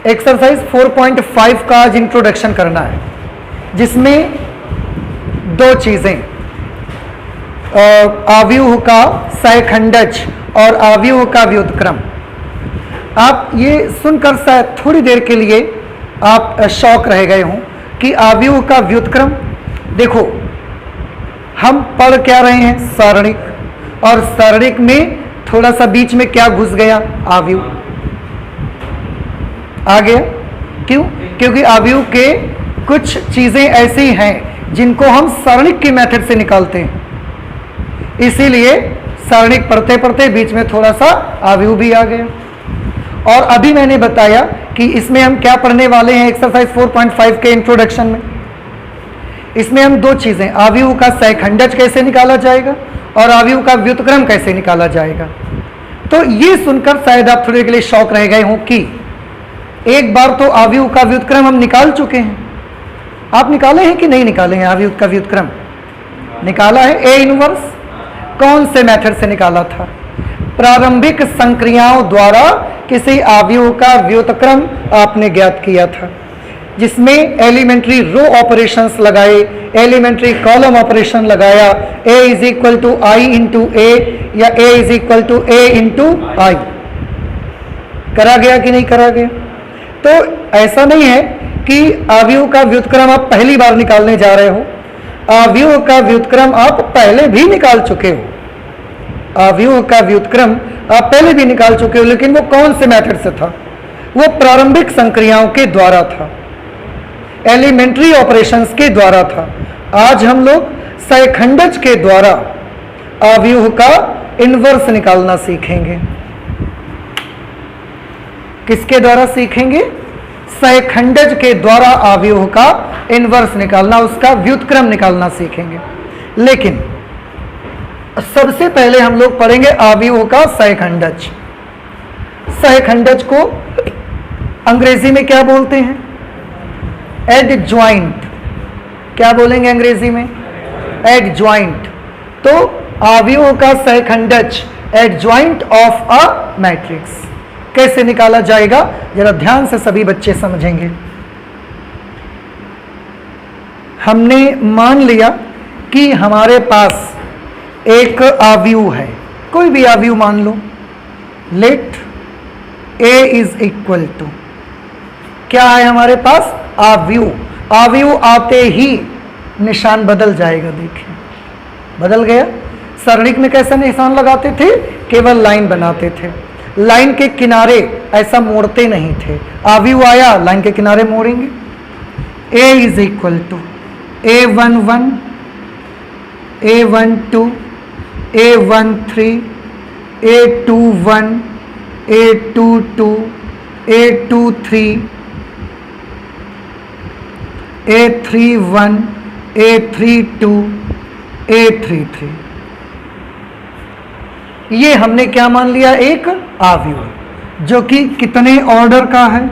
Exercise 4.5 का आज introduction करना है, जिसमें दो चीज़ें, आव्यूह का सहखंडज और आव्यूह का व्युत्क्रम। आप ये सुनकर शायद थोड़ी देर के लिए आप शौक रह गए हों कि आव्यूह का व्युत्क्रम। देखो, हम पढ़ क्या रहे हैं? सारणिक, और सारणिक में थोड़ा सा बीच में क्या घुस गया? आव्यूह आ गया। क्यों? क्योंकि आव्यूह के कुछ चीज़ें ऐसी हैं जिनको हम सारणिक की मेथड से निकालते हैं, इसीलिए सारणिक पढ़ते पढ़ते बीच में थोड़ा सा आव्यूह भी आ गया। और अभी मैंने बताया कि इसमें हम क्या पढ़ने वाले हैं एक्सरसाइज 4.5 के इंट्रोडक्शन में। इसमें हम दो चीज़ें, आव्यूह का सहखंडज कैसे निकाला जाएगा और आव्यूह का व्युत्क्रम कैसे निकाला जाएगा। तो ये सुनकर शायद आप थोड़ी देर के लिए शौक रह गए हों कि एक बार तो आव्यूह का व्युत्क्रम हम निकाल चुके हैं। आप निकाले हैं कि नहीं निकाले हैं? आव्यूह का व्युत्क्रम निकाला है। ए इनवर्स कौन से मेथड से निकाला था? प्रारंभिक संक्रियाओं द्वारा किसी आव्यूह का व्युत्क्रम आपने ज्ञात किया था, जिसमें एलिमेंट्री रो ऑपरेशंस लगाए, एलिमेंट्री कॉलम ऑपरेशन लगाया, a is equal to I into A या a is equal to A into I. करा गया कि नहीं करा गया? तो ऐसा नहीं है कि आव्यूह का व्युत्क्रम आप पहली बार निकालने जा रहे हो। आव्यूह का व्युत्क्रम आप पहले भी निकाल चुके हो। आव्यूह का व्युत्क्रम आप पहले भी निकाल चुके हो, लेकिन वो कौन से मेथड से था? वो प्रारंभिक संक्रियाओं के द्वारा था, एलिमेंट्री ऑपरेशंस के द्वारा था। आज हम लोग सहखंडज के द्वारा आव्यूह का इनवर्स निकालना सीखेंगे। किसके द्वारा सीखेंगे? सहखंडज के द्वारा आव्यूह का इनवर्स निकालना, उसका व्युत्क्रम निकालना सीखेंगे। लेकिन सबसे पहले हम लोग पढ़ेंगे आव्यूह का सहखंडज। सहखंडज को अंग्रेजी में क्या बोलते हैं? एडज्वाइंट। क्या बोलेंगे अंग्रेजी में? एडज्वाइंट। तो आव्यूह का सहखंडज एडज्वाइंट ऑफ अ मैट्रिक्स कैसे निकाला जाएगा, जरा ध्यान से सभी बच्चे समझेंगे। हमने मान लिया कि हमारे पास एक आव्यूह है, कोई भी आव्यूह मान लो। Let a is equal to, क्या है हमारे पास? आव्यूह। आव्यूह आते ही निशान बदल जाएगा। देखिए, बदल गया। सारणिक में कैसे निशान लगाते थे? केवल लाइन बनाते थे, लाइन के किनारे ऐसा मोड़ते नहीं थे। आव्यूह आया, लाइन के किनारे मोड़ेंगे। a is equal to a11, a12, a13, a21, a22, a23, a31, a32, a33। ये हमने क्या मान लिया? एक आव्यूह, जो कि कितने ऑर्डर का है?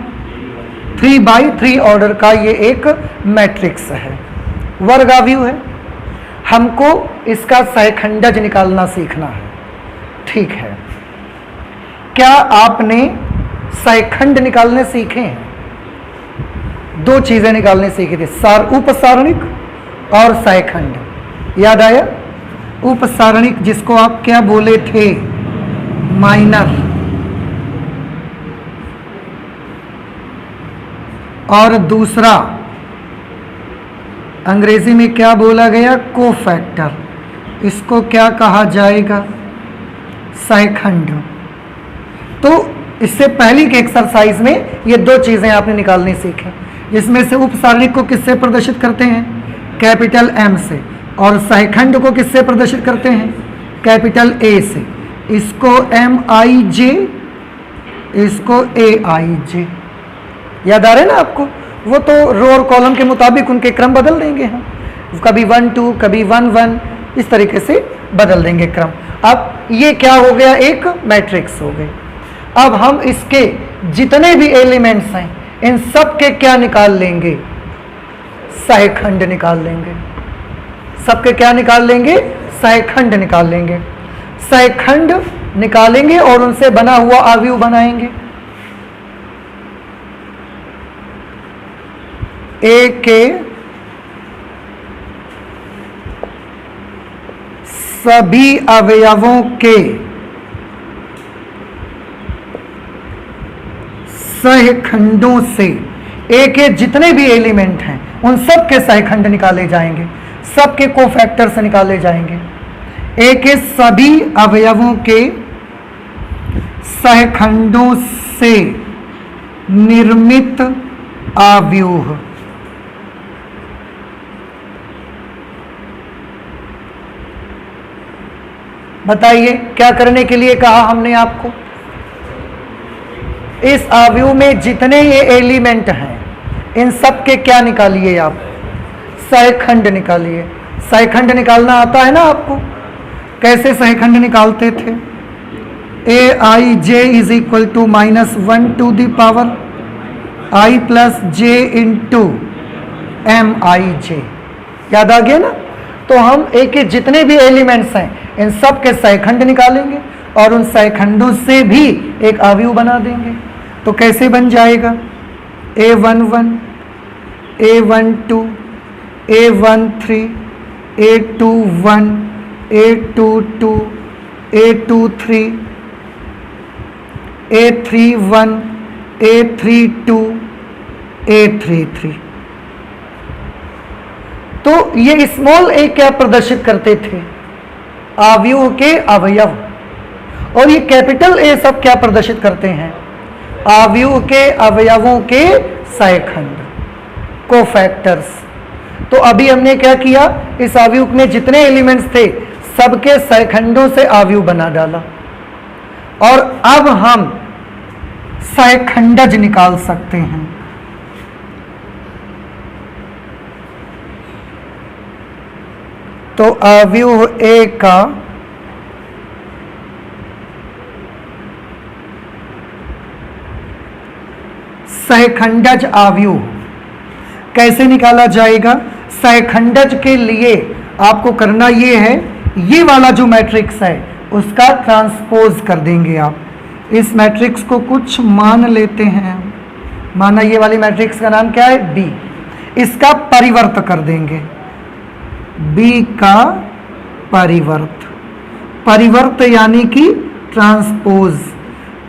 3x3 ऑर्डर का ये एक मैट्रिक्स है, वर्ग आव्यूह है। हमको इसका सहखंडज निकालना सीखना है। ठीक है, क्या आपने सहखंड निकालने सीखे हैं? दो चीजें निकालने सीखी थी, उपसारणिक और सहखंड। याद आया? उपसारणिक जिसको आप क्या बोले थे? माइनर। और दूसरा अंग्रेजी में क्या बोला गया? कोफैक्टर। इसको क्या कहा जाएगा? सहखंड। तो इससे पहली के एक्सरसाइज में ये दो चीजें आपने निकालनी सीखी, जिसमें से उपसारणिक को किससे प्रदर्शित करते हैं? कैपिटल M से। और सहखंड को किससे प्रदर्शित करते हैं? कैपिटल A से। इसको MIJ, इसको AIJ। याद आ रहे ना आपको? वो तो रो और कॉलम के मुताबिक उनके क्रम बदल देंगे हम, कभी 1 2, कभी 1 1, इस तरीके से बदल देंगे क्रम। अब ये क्या हो गया? एक मैट्रिक्स हो गई। अब हम इसके जितने भी एलिमेंट्स हैं, इन सब के क्या निकाल लेंगे? सहखंड निकाल लेंगे। सबके क्या निकाल लेंगे? सहखंड निकाल लेंगे। सहखंड निकालेंगे और उनसे बना हुआ आव्यूह बनाएंगे। ए के सभी अवयवों के सहखंडों से, ए के जितने भी एलिमेंट हैं उन सब के सहखंड निकाले जाएंगे, सब के कोफैक्टर्स निकाले जाएंगे। ए के सभी अवयवों के सहखंडों से निर्मित आव्यूह। बताइए क्या करने के लिए कहा हमने आपको? इस आव्यूह में जितने ये एलिमेंट हैं इन सब के क्या निकालिए आप? सहखंड निकालिए। सहखंड निकालना आता है ना आपको? कैसे सहखंड निकालते थे? A I J is equal to -1 to the power I plus J into M I J. याद आ गया ना? तो हम ए के जितने भी एलिमेंट्स हैं इन सब के सहखंड निकालेंगे और उन सहखंडों से भी एक आव्यूह बना देंगे। तो कैसे बन जाएगा? A11, A12, A13, A21, A22, A23, A31, A32, A33। तो ये स्मॉल ए क्या प्रदर्शित करते थे? आव्यूह के अवयव। और ये कैपिटल ए सब क्या प्रदर्शित करते हैं? आव्यूह के अवयवों के सहखंड, कोफैक्टर्स। तो अभी हमने क्या किया? इस आव्यूह में जितने एलिमेंट्स थे सबके सहखंडों से आव्यूह बना डाला और अब हम सहखंडज निकाल सकते हैं। तो आव्यूह ए का सहखंडज आव्यूह कैसे निकाला जाएगा? सहखंडज के लिए आपको करना ये है, ये वाला जो मैट्रिक्स है उसका ट्रांसपोज कर देंगे आप। इस मैट्रिक्स को कुछ मान लेते हैं, माना ये वाली मैट्रिक्स का नाम क्या है? बी। इसका परिवर्त कर देंगे, बी का परिवर्त। परिवर्त यानी कि ट्रांसपोज।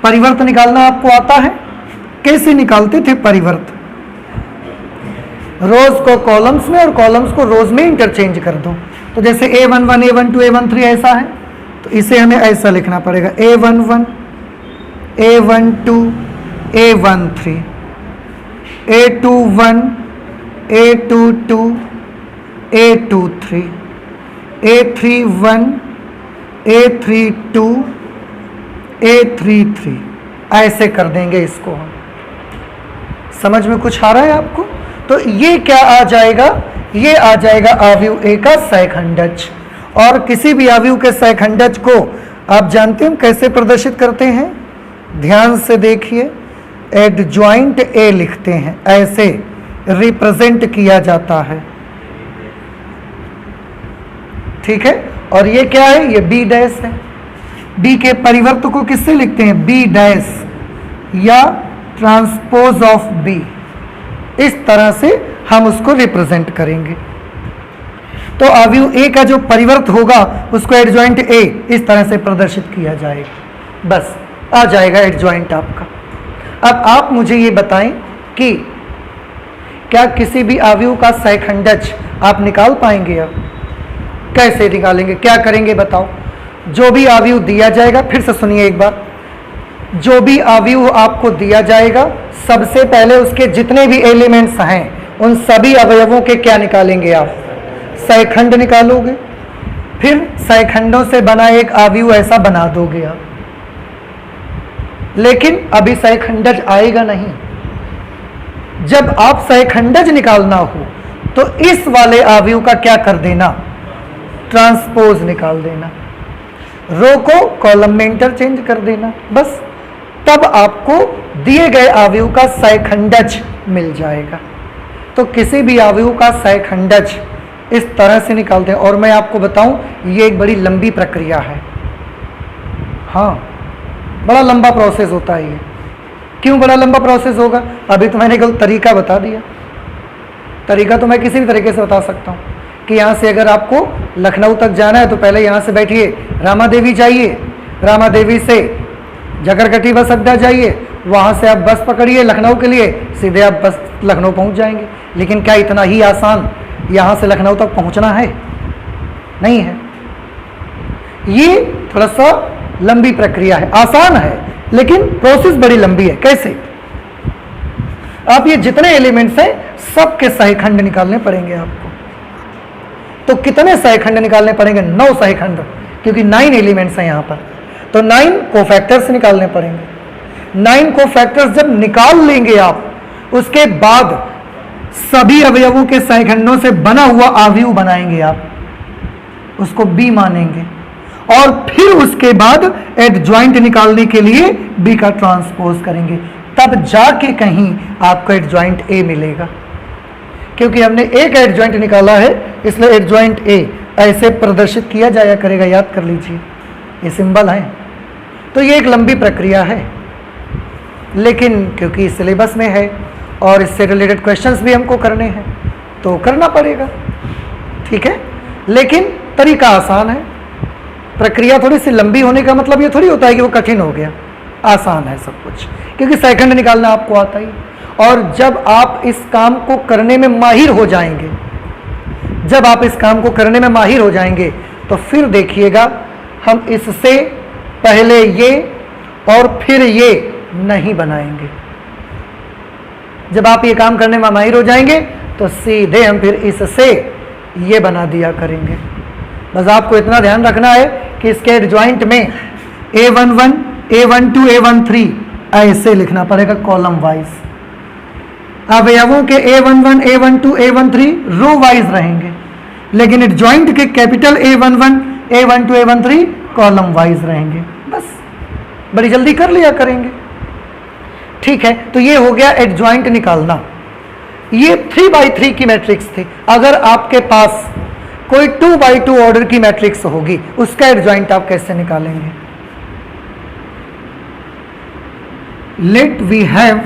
परिवर्त निकालना आपको आता है? कैसे निकालते थे परिवर्त? रोज को कॉलम्स में और कॉलम्स को रोज में इंटरचेंज कर दो। तो जैसे A11, A12, A13 ऐसा है तो इसे हमें ऐसा लिखना पड़ेगा, A11, A12, A13, A21, A22, A23, A31, A32, A33 ऐसे कर देंगे इसको हम। समझ में कुछ आ रहा है आपको? तो ये क्या आ जाएगा? ये आ जाएगा आव्यूह ए का सहखंडज। और किसी भी आव्यूह के सहखंडज को आप जानते हैं कैसे प्रदर्शित करते हैं? ध्यान से देखिए, एडजॉइंट ए लिखते हैं, ऐसे रिप्रेजेंट किया जाता है। ठीक है? और ये क्या है? ये बी डैश है। बी के परिवर्त को किससे लिखते हैं? बी डैश या ट्रांसपोज ऑफ बी। इस तरह से हम उसको रिप्रेजेंट करेंगे। तो आव्यूह ए का जो परिवर्त होगा उसको एडजॉइंट ए इस तरह से प्रदर्शित किया जाएगा। बस आ जाएगा एडजॉइंट आपका। अब आप मुझे ये बताएं कि क्या किसी भी आव्यूह का सहखंडज आप निकाल पाएंगे? अब कैसे निकालेंगे? क्या करेंगे बताओ? जो भी आव्यूह दिया जाएगा, फिर से सुनिए एक बार, जो भी आव्यूह आपको दिया जाएगा सबसे पहले उसके जितने भी एलिमेंट्स हैं उन सभी अवयवों के क्या निकालेंगे आप? सहखंड निकालोगे। फिर सहखंडों से बना एक आव्यूह ऐसा बना दोगे आप। लेकिन अभी सहखंडज आएगा नहीं। जब आप सहखंडज निकालना हो तो इस वाले आव्यूह का क्या कर देना? ट्रांसपोज निकाल देना। रो को कॉलम में इंटरचेंज कर देना। बस तब आपको दिए गए आव्यूह का सहखंडज मिल जाएगा। तो किसी भी आव्यूह का सहखंडज इस तरह से निकालते हैं। और मैं आपको बताऊं, ये एक बड़ी लंबी प्रक्रिया है। हाँ, बड़ा लंबा प्रोसेस होता है ये। क्यों बड़ा लंबा प्रोसेस होगा? अभी तो मैंने केवल तरीका बता दिया। तरीका तो मैं किसी भी तरीके से बता सकता हूँ कि यहाँ से अगर आपको लखनऊ तक जाना है तो पहले यहाँ से बैठिए, रामा देवी जाइए, रामा देवी से जगरगटी बस अड्डा जाइए, वहाँ से आप बस पकड़िए लखनऊ के लिए, सीधे आप बस लखनऊ पहुँच जाएंगे। लेकिन क्या इतना ही आसान यहाँ से लखनऊ तक पहुँचना है? नहीं है। ये थोड़ा सा लंबी प्रक्रिया है, आसान है लेकिन प्रोसेस बड़ी लंबी है। कैसे? आप ये जितने एलिमेंट्स हैं सबके सहीखंड निकालने पड़ेंगे आपको। तो कितने सहीखंड निकालने पड़ेंगे? 9 सहीखंड, क्योंकि 9 एलिमेंट्स हैं यहाँ पर, तो 9 कोफैक्टर्स निकालने पड़ेंगे। 9 कोफैक्टर्स जब निकाल लेंगे आप, उसके बाद सभी अवयवों के सहीखंडों से बना हुआ अवयव बनाएंगे आप, उसको बी मानेंगे, और फिर उसके बाद एडजॉइंट निकालने के लिए बी का ट्रांसपोज करेंगे, तब जाके कहीं आपको एडजॉइंट ए मिलेगा। क्योंकि हमने एक एडजॉइंट निकाला है, इसलिए एडजॉइंट ए ऐसे प्रदर्शित किया जाया करेगा, याद कर लीजिए, ये सिंबल है। तो ये एक लंबी प्रक्रिया है, लेकिन क्योंकि सिलेबस में है और इससे रिलेटेड क्वेश्चंस भी हमको करने हैं तो करना पड़ेगा, ठीक है। लेकिन तरीका आसान है। प्रक्रिया थोड़ी सी लंबी होने का मतलब ये थोड़ी होता है कि वो कठिन हो गया, आसान है सब कुछ, क्योंकि सेकंड निकालना आपको आता ही। और जब आप इस काम को करने में माहिर हो जाएंगे, जब आप इस काम को करने में माहिर हो जाएंगे तो फिर देखिएगा हम इससे पहले ये और फिर ये नहीं बनाएंगे। जब आप ये काम करने में माहिर हो जाएंगे तो सीधे हम फिर इससे ये बना दिया करेंगे। बस आपको इतना ध्यान रखना है कि इसके एडजॉइंट में A11, A12, A13 ऐसे लिखना पड़ेगा कॉलम वाइज। अवयवों के A11, A12, A13 row wise रहेंगे, लेकिन एडजॉइंट के capital A11, A12, A13 column wise रहेंगे। बस बड़ी जल्दी कर लिया करेंगे, ठीक है। तो ये हो गया एडजॉइंट निकालना। ये 3x3 की मैट्रिक्स थी। अगर आपके पास कोई 2x2 ऑर्डर की मैट्रिक्स होगी, उसका एडजॉइंट आप कैसे निकालेंगे? Let we have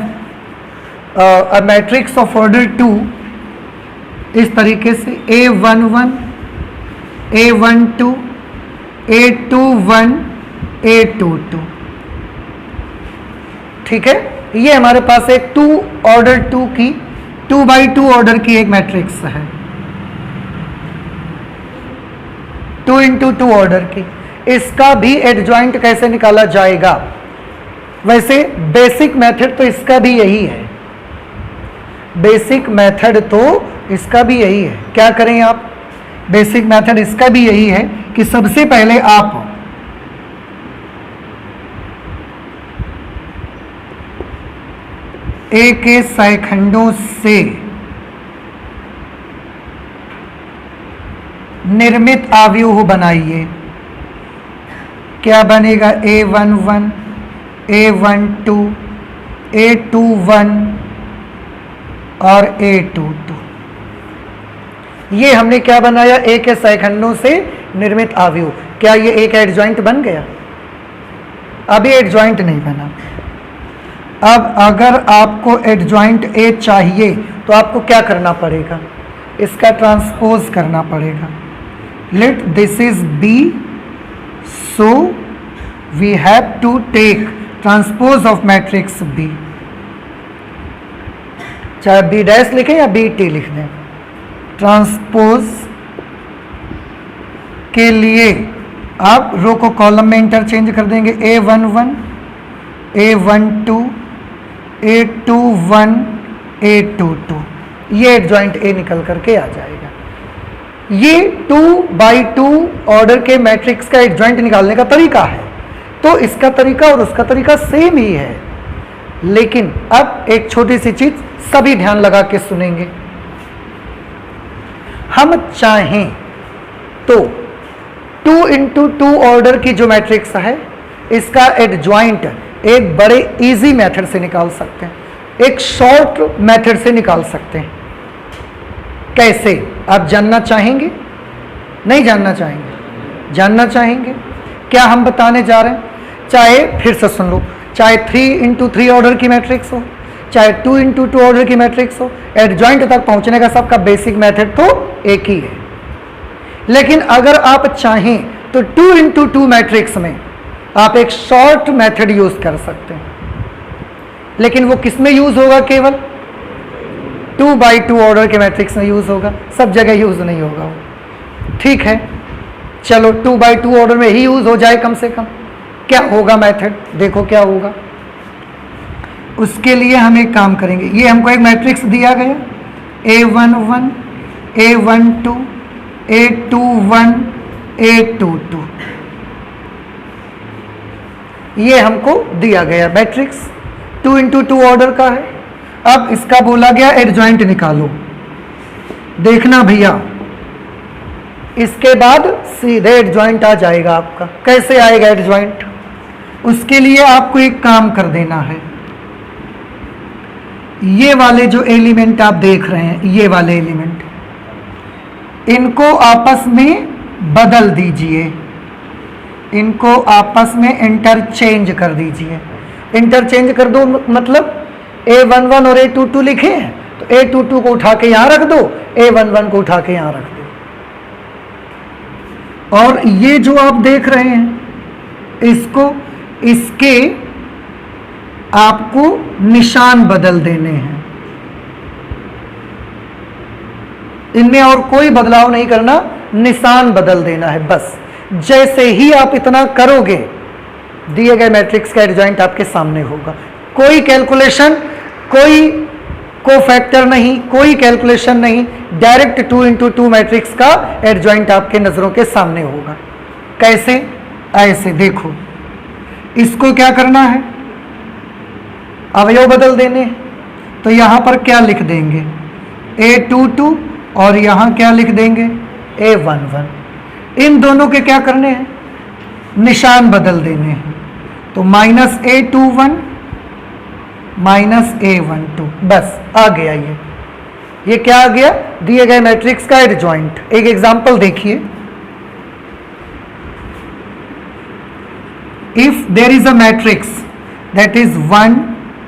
a matrix of order 2 इस तरीके से A11, A12, A21, A22, ठीक है। ये हमारे पास एक 2x2 ऑर्डर की एक मैट्रिक्स है, 2x2 ऑर्डर की। इसका भी एडजॉइंट कैसे निकाला जाएगा? वैसे बेसिक मेथड तो इसका भी यही है, बेसिक मेथड तो इसका भी यही है। क्या करें आप? बेसिक मेथड इसका भी यही है कि सबसे पहले आप ए के सहीखंडों से निर्मित अवयव बनाइए। क्या बनेगा? A11, A12, A21 और A22। ये हमने क्या बनाया? ए के सहीखंडों से निर्मित अवयव। क्या ये एक एडजॉइंट बन गया? अभी एडजॉइंट नहीं बना। अब अगर आपको एडजॉइंट ए चाहिए तो आपको क्या करना पड़ेगा? इसका ट्रांसपोज करना पड़ेगा। Let this is B, so we have to take transpose of matrix B. चाहे बी डैश लिखें या बी टी लिख दें, ट्रांसपोज के लिए आप रो को कॉलम में इंटरचेंज कर देंगे। A11, A12, A21, A22, ये एडजॉइंट ए निकल करके आ जाएगा। ये 2x2 ऑर्डर के मैट्रिक्स का एडजॉइंट निकालने का तरीका है। तो इसका तरीका और उसका तरीका सेम ही है, लेकिन अब एक छोटी सी चीज सभी ध्यान लगा के सुनेंगे। हम चाहें तो 2x2 ऑर्डर की जो मैट्रिक्स है, इसका एडजॉइंट एक बड़े इजी मेथड से निकाल सकते हैं, एक शॉर्ट मेथड से निकाल सकते हैं। कैसे? आप जानना चाहेंगे? नहीं जानना चाहेंगे? जानना चाहेंगे? क्या हम बताने जा रहे हैं? चाहे फिर से सुन लो, चाहे 3x3 ऑर्डर की मैट्रिक्स हो, चाहे 2 इंटू 2 ऑर्डर की मैट्रिक्स हो, एडजॉइंट तक पहुंचने का सबका बेसिक मेथड तो एक ही है। लेकिन अगर आप चाहें तो 2 इंटू 2 मैट्रिक्स में आप एक शॉर्ट मेथड यूज कर सकते हैं, लेकिन वो किस में यूज होगा? केवल 2 बाई 2 ऑर्डर के मैट्रिक्स में यूज होगा, सब जगह यूज नहीं होगा वो। ठीक है, चलो 2 बाई 2 ऑर्डर में ही यूज हो जाए कम से कम। क्या होगा मेथड? देखो क्या होगा। उसके लिए हम एक काम करेंगे, ये हमको एक मैट्रिक्स दिया गया A11, A12, A21, A22, ये हमको दिया गया मैट्रिक्स 2 इंटू 2 ऑर्डर का है। अब इसका बोला गया एडजॉइंट निकालो। देखना भैया, इसके बाद सीधे एडजॉइंट आ जाएगा आपका। कैसे आएगा एडजॉइंट? उसके लिए आपको एक काम कर देना है, ये वाले जो एलिमेंट आप देख रहे हैं, ये वाले एलिमेंट, इनको आपस में बदल दीजिए, इनको आपस में इंटरचेंज कर दीजिए। इंटरचेंज कर दो मतलब A11 और A22 लिखे हैं तो A22 को उठा के यहां रख दो, A11 को उठा के यहां रख दो। और ये जो आप देख रहे हैं, इसको, इसके आपको निशान बदल देने हैं। इनमें और कोई बदलाव नहीं करना, निशान बदल देना है बस। जैसे ही आप इतना करोगे, दिए गए मैट्रिक्स का एडजॉइंट आपके सामने होगा। कोई कैलकुलेशन, कोई कोफैक्टर नहीं, कोई कैलकुलेशन नहीं, डायरेक्ट 2 इंटू 2 मैट्रिक्स का एडजॉइंट आपके नजरों के सामने होगा। कैसे? ऐसे देखो, इसको क्या करना है? अवयव बदल देने हैं। तो यहां पर क्या लिख देंगे? A22 और यहां क्या लिख देंगे? A11। इन दोनों के क्या करने हैं? निशान बदल देने हैं। तो माइनस A21 माइनस A12, बस आ गया ये क्या आ गया? दिए गए मैट्रिक्स का एडजॉइंट। एक एग्जांपल देखिए, if there is a matrix that is 1,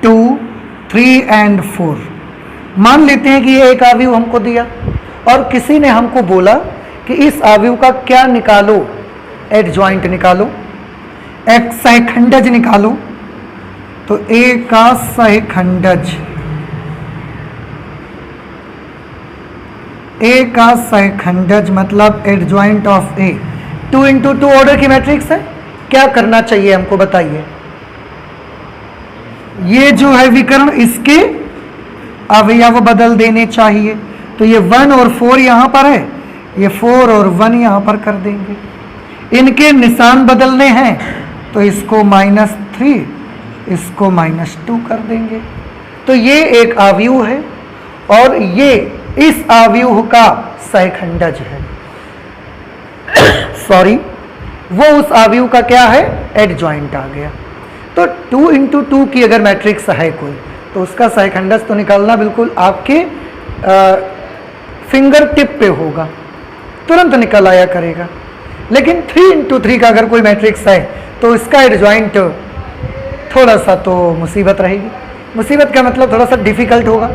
2, 3 and 4। मान लेते हैं कि ये एक आव्यूह हमको दिया और किसी ने हमको बोला कि इस आव्यूह का क्या निकालो? एडजॉइंट निकालो, एक सहखंडज निकालो। तो A का सहखंडज, A का सहखंडज मतलब adjoint of A 2 into 2 order की मैट्रिक्स है। क्या करना चाहिए हमको बताइए? ये जो है विकर्ण, इसके अवयव बदल देने चाहिए। तो ये 1 और 4 यहां पर है, ये 4 और 1 यहां पर कर देंगे। इनके निशान बदलने हैं तो इसको -3, इसको -2 कर देंगे। तो ये एक आव्यूह है और ये इस आव्यूह का सहखंडज है। सॉरी, वो उस आव्यूह का क्या है? एडजॉइंट आ गया। तो 2 इंटू 2 की अगर मैट्रिक्स है कोई, तो उसका सहखंडज तो निकालना बिल्कुल आपके फिंगर टिप पे होगा, तुरंत निकल आया करेगा। लेकिन 3 इंटू 3 का अगर कोई मैट्रिक्स है तो इसका एडजॉइंट थोड़ा सा तो मुसीबत रहेगी। मुसीबत का मतलब थोड़ा सा डिफिकल्ट होगा,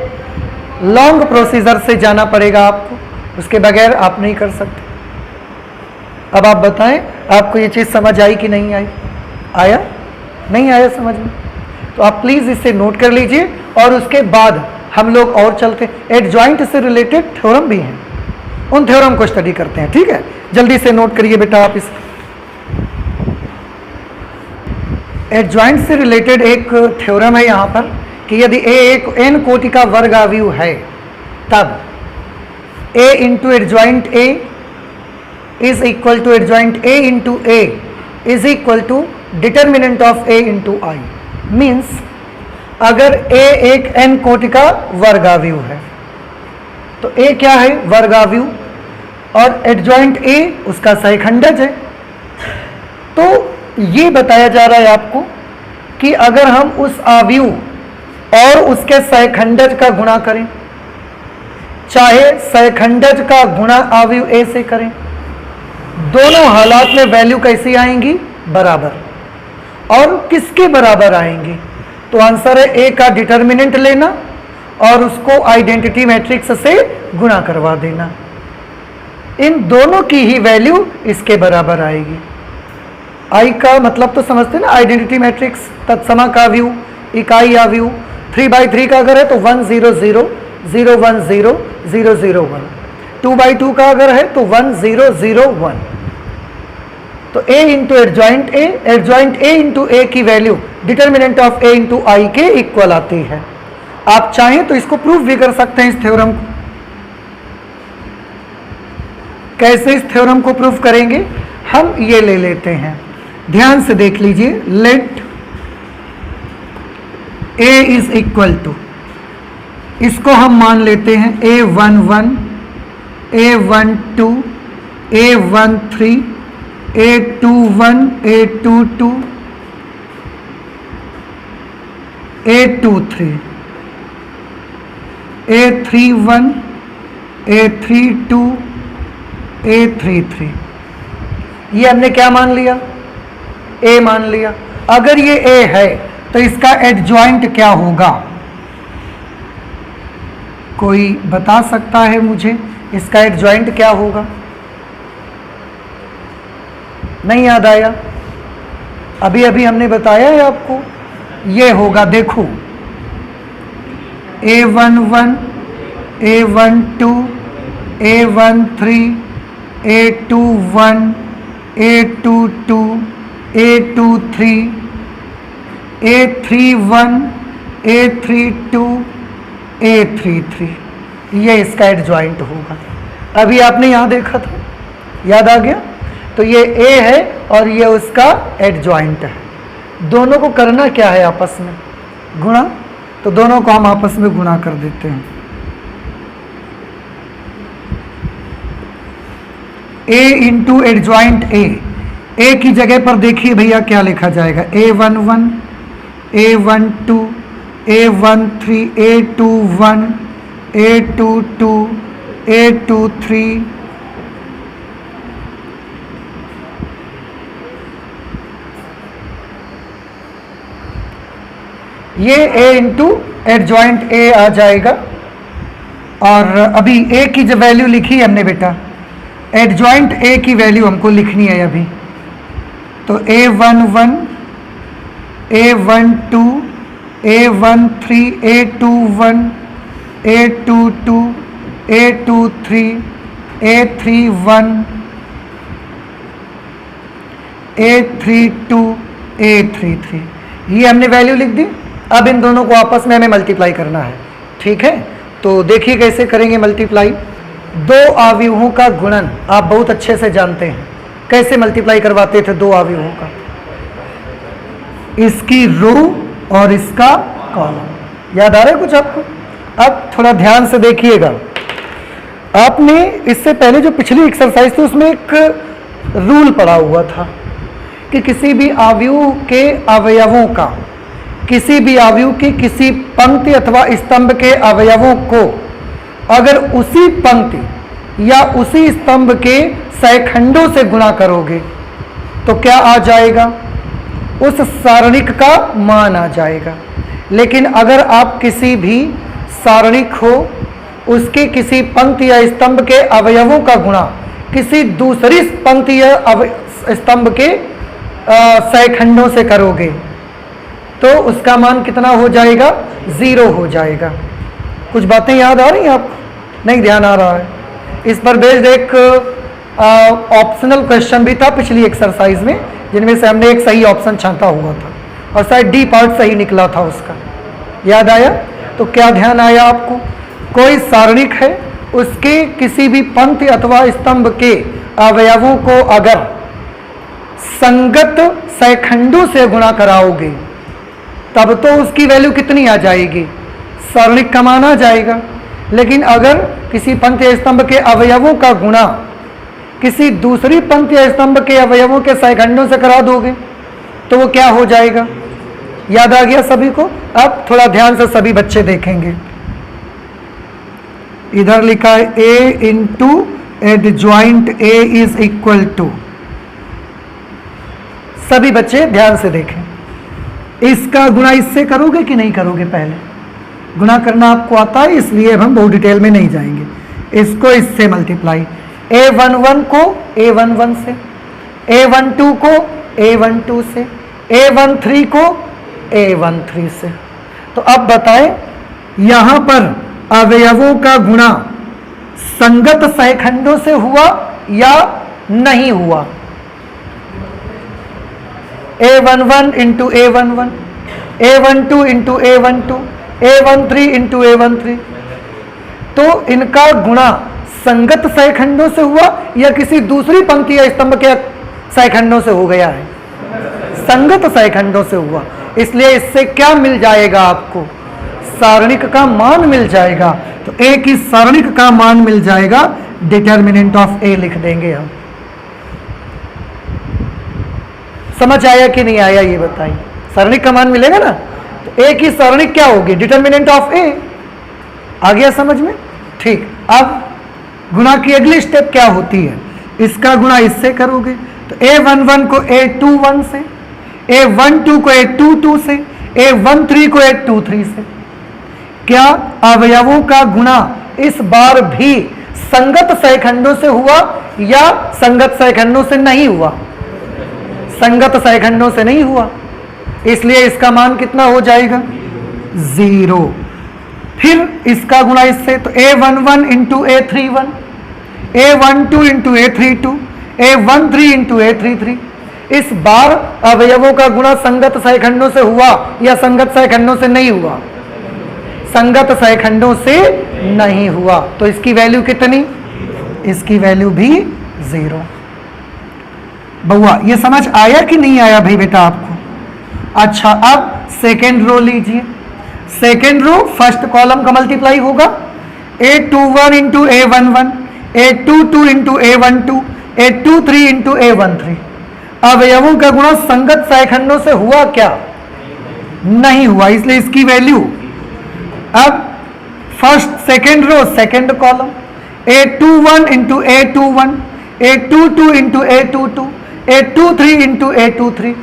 लॉन्ग प्रोसीजर से जाना पड़ेगा आपको, उसके बगैर आप नहीं कर सकते। अब आप बताएं, आपको ये चीज़ समझ आई कि नहीं आई? आया? नहीं आया समझ में? तो आप प्लीज़ इसे नोट कर लीजिए और उसके बाद हम लोग और चलते। एडजॉइंट से रिलेटेड थ्योरम भी हैं, उन थ्योरम को स्टडी करते हैं। ठीक है, जल्दी से नोट करिए बेटा आप इस। एडजॉइंट से रिलेटेड एक थ्योरम है यहाँ पर कि यदि A एक n कोटि का वर्ग आव्यूह है, तब A into adjoint A is equal to adjoint A into A is equal to determinant of A into I। Means अगर A एक n कोटि का वर्ग आव्यूह है तो A क्या है? वर्ग आव्यूह, और एडजॉइंट A उसका सहखंडज है। तो ये बताया जा रहा है आपको कि अगर हम उस आव्यूह और उसके सहखंडज का गुणा करें, चाहे सहखंडज का गुणा आव्यूह A से करें, दोनों हालात में वैल्यू कैसी आएंगी? बराबर। और किसके बराबर आएंगी? तो आंसर है ए का डिटर्मिनेंट लेना और उसको आइडेंटिटी मैट्रिक्स से गुणा करवा देना। इन दोनों की ही वैल्यू इसके बराबर आएगी। आई का मतलब तो समझते ना, आइडेंटिटी मैट्रिक्स तत्समा का व्यू, इकाई आव्यूह। 3/3 का अगर है तो 1 0 0 0 1 0 0 0 1। 2/2 का अगर है तो 1 0 0 1। तो a into adjoint a into A की value determinant of a into I के इक्वल आती है। आप चाहें तो इसको प्रूफ भी कर सकते हैं, इस थ्योरम को। कैसे इस थ्योरम को प्रूफ करेंगे, हम ये ले लेते हैं, ध्यान से देख लीजिए। Let a is equal to, इसको हम मान लेते हैं a11 a12 a13 a21 a22 a23 a31 a32 a33। ये हमने क्या मान लिया, a मान लिया। अगर ये a है तो इसका एडजॉइंट क्या होगा, कोई बता सकता है मुझे इसका एडजॉइंट क्या होगा? नहीं याद आया? अभी अभी हमने बताया है आपको, ये होगा, देखो a11 a12 a13 a21 a22 a23 a31 a32 a33, ये इसका एडजॉइंट होगा। अभी आपने यहाँ देखा था, याद आ गया? तो ये a है और ये उसका एडजॉइंट है। दोनों को करना क्या है आपस में, गुणा। तो दोनों को हम आपस में गुणा कर देते हैं। a इंटू एडजॉइंट a की जगह पर देखिए भैया क्या लिखा जाएगा, a11 a12 a13 a21 a22 a23 ये a इंटू एडजॉइंट a आ जाएगा। और अभी a की जो वैल्यू लिखी है हमने बेटा, एडजॉइंट a की वैल्यू हमको लिखनी है अभी। तो a11 a12 a13 a21 a22 a23 a31 a32 a33, ये हमने वैल्यू लिख दी। अब इन दोनों को आपस में हमें मल्टीप्लाई करना है, ठीक है? तो देखिए कैसे करेंगे मल्टीप्लाई। दो आव्यूहों का गुणन आप बहुत अच्छे से जानते हैं, कैसे मल्टीप्लाई करवाते थे दो आव्यूहों का, इसकी रो और इसका कॉलम। याद आ रहा है कुछ आपको? अब थोड़ा ध्यान से देखिएगा। आपने इससे पहले जो पिछली एक्सरसाइज थी उसमें एक रूल पड़ा हुआ था कि किसी भी आव्यूह के अवयवों का, किसी भी आव्यूह की किसी पंक्ति अथवा स्तंभ के अवयवों को अगर उसी पंक्ति या उसी स्तंभ के सैखंडों से गुणा करोगे तो क्या आ जाएगा, उस सारणिक का मान आ जाएगा। लेकिन अगर आप किसी भी सारणिक हो, उसके किसी पंक्ति या स्तंभ के अवयवों का गुणा किसी दूसरी पंक्ति या स्तंभ के सैखंडों से करोगे तो उसका मान कितना हो जाएगा, 0 हो जाएगा। कुछ बातें याद आ रही हैं आपको? नहीं ध्यान आ रहा है? इस पर बेस्ड एक ऑप्शनल क्वेश्चन भी था पिछली एक्सरसाइज में, जिनमें से हमने एक सही ऑप्शन छांटा हुआ था और शायद डी पार्ट सही निकला था उसका। याद आया? तो क्या ध्यान आया आपको? कोई सारणिक है, उसके किसी भी पंक्ति अथवा स्तंभ के अवयवों को अगर संगत सैखंडों से गुणा कराओगे तब तो उसकी वैल्यू कितनी आ जाएगी, सारणिक का मान आ जाएगा। लेकिन अगर किसी पंक्ति या स्तंभ के अवयवों का गुणा किसी दूसरी पंक्ति या स्तंभ के अवयवों के सैखंडों से करा दोगे तो वो क्या हो जाएगा? याद आ गया सभी को? अब थोड़ा ध्यान से सभी बच्चे देखेंगे। इधर लिखा है a into adjoint a is equal to, सभी बच्चे ध्यान से देखें, इसका गुणा इससे करोगे कि नहीं करोगे? पहले गुणा करना आपको आता है, इसलिए अब हम बहुत डिटेल में नहीं जाएंगे। इसको इससे मल्टीप्लाई, A11 को A11 से, A12 को A12 से, A13 को A13 से। तो अब बताएं यहां पर अवयवों का गुणा संगत सहखंडों से हुआ या नहीं हुआ? A11 into A11, A12 into A12, A13 into A13। तो इनका गुणा संगत सहखंडों से हुआ या किसी दूसरी पंक्ति या स्तंभ के सहखंडों से हो गया है? संगत सहखंडों से हुआ, इसलिए इससे क्या मिल जाएगा आपको? सारणिक का मान मिल जाएगा। तो ए की सारणिक का मान मिल जाएगा, डिटर्मिनेंट ऑफ ए लिख देंगे हम। समझ आया कि नहीं आया ये बताइए? सारणिक का मान मिलेगा ना, तो ए की सारणिक क्या होगी? डिटर्मिनेंट ऑफ ए। आ गया समझ में? ठीक। अब गुणा की अगली स्टेप क्या होती है? इसका गुणा इससे करोगे, तो A11 को A21 से, A12 को A22 से, A13 को A23 से। क्या अवयवों का गुणा इस बार भी संगत सहखंडों से हुआ या संगत सहखंडों से नहीं हुआ? संगत सहखंडों से नहीं हुआ, इसलिए इसका मान कितना हो जाएगा? 0। फिर इसका गुणा इससे, तो A11 into A31, A12 into A32, A13 into A33। इस बार अवयवों का गुणा संगत सहखंडों से हुआ या संगत सहखंडों से नहीं हुआ? संगत सहखंडों से नहीं हुआ, तो इसकी वैल्यू कितनी? इसकी वैल्यू भी 0। बउआ ये समझ आया कि नहीं आया भाई बेटा आपको? अच्छा, अब सेकेंड रो लीजिए। सेकेंड रो फर्स्ट कॉलम का मल्टीप्लाई होगा, A21 into A11, A22 into A12, A23 into A13। अवयवों का गुणा संगत सहखंडों से हुआ क्या? नहीं हुआ, इसलिए इसकी वैल्यू। अब first second row second column, A21 into A21, A22 into A22, A23 into A23।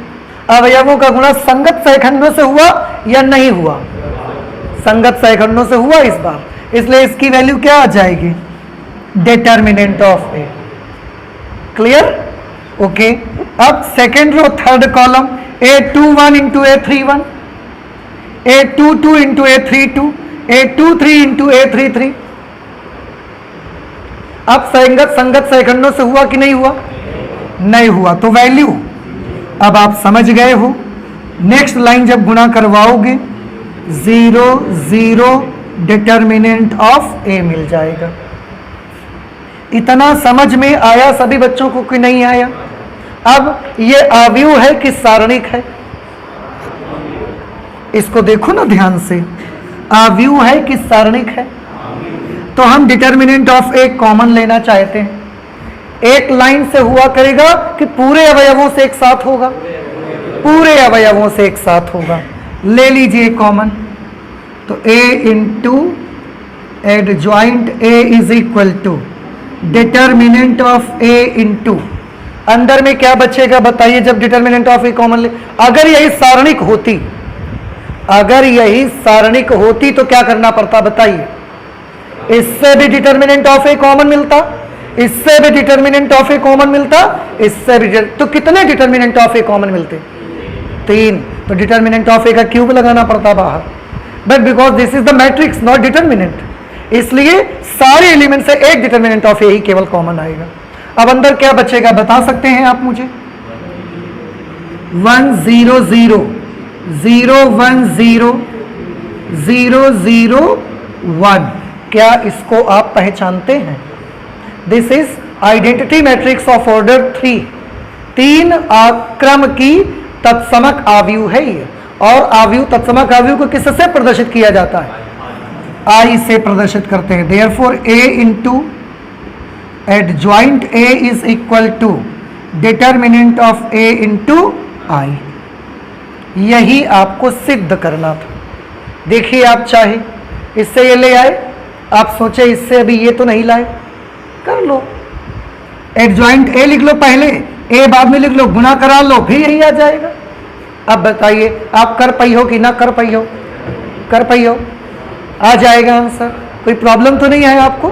अवयवों का गुणा संगत सहखंडों से हुआ या नहीं हुआ? संगत सहखंडों से हुआ इस बार, इसलिए इसकी वैल्यू क्या आ जाएगी? Determinant of A. Clear? Okay. अब second row third column, A21 into A31, A22 into A32, A23 into A33। अब संगत सहखंडों से हुआ कि नहीं हुआ? नहीं हुआ, तो वैल्यू अब आप समझ गए हो। नेक्स्ट लाइन जब गुणा करवाओगे 0 0 डिटर्मिनेंट ऑफ ए मिल जाएगा। इतना समझ में आया सभी बच्चों को कि नहीं आया? अब ये आव्यूह है कि सारणिक है? इसको देखो ना ध्यान से, आव्यूह है कि सारणिक है? तो हम डिटर्मिनेंट ऑफ ए कॉमन लेना चाहते हैं। एक लाइन से हुआ करेगा कि पूरे अवयवों से एक साथ होगा? पूरे अवयवों से एक साथ होगा। ले लीजिए कॉमन, तो a into adjoint a is equal to determinant of a into, अंदर में क्या बचेगा बताइए जब डिटर्मिनेंट ऑफ a कॉमन ले? अगर यही सारणिक होती, अगर यही सारणिक होती तो क्या करना पड़ता बताइए? इससे भी डिटर्मिनेंट ऑफ ए कॉमन मिलता, इससे भी डिटर्मिनेंट ऑफ ए कॉमन मिलता, इससे भी। तो कितने डिटर्मिनेंट ऑफ ए कॉमन मिलते? 3। तो डिटर्मिनेंट ऑफ ए का क्यूब लगाना पड़ता बाहर, but because this is the matrix not determinant, इसलिए सारे एलिमेंट से एक डिटर्मिनेंट ऑफ ए ही केवल कॉमन आएगा। अब अंदर क्या बचेगा बता सकते हैं आप मुझे? 1 0 0 0 1 0 0 0 1। क्या इसको आप पहचानते हैं? This is identity matrix of order 3। 3 क्रम की तत्समक आव्यूह है ये, और आव्यूह तत्समक आव्यूह को किससे प्रदर्शित किया जाता है? आई से प्रदर्शित करते हैं। Therefore a into adjoint a is equal to determinant of a into I. यही आपको सिद्ध करना था। देखिए आप चाहे इससे ये ले आए, आप सोचे इससे अभी ये तो नहीं लाए, कर लो। एडजॉइंट a लिख लो पहले, a बाद में लिख लो, गुणा करा लो, फिर यही आ जाएगा। अब बताइए आप कर पाई हो कि ना कर पाई हो? कर पाई हो? आ जाएगा आंसर, कोई प्रॉब्लम तो नहीं है आपको?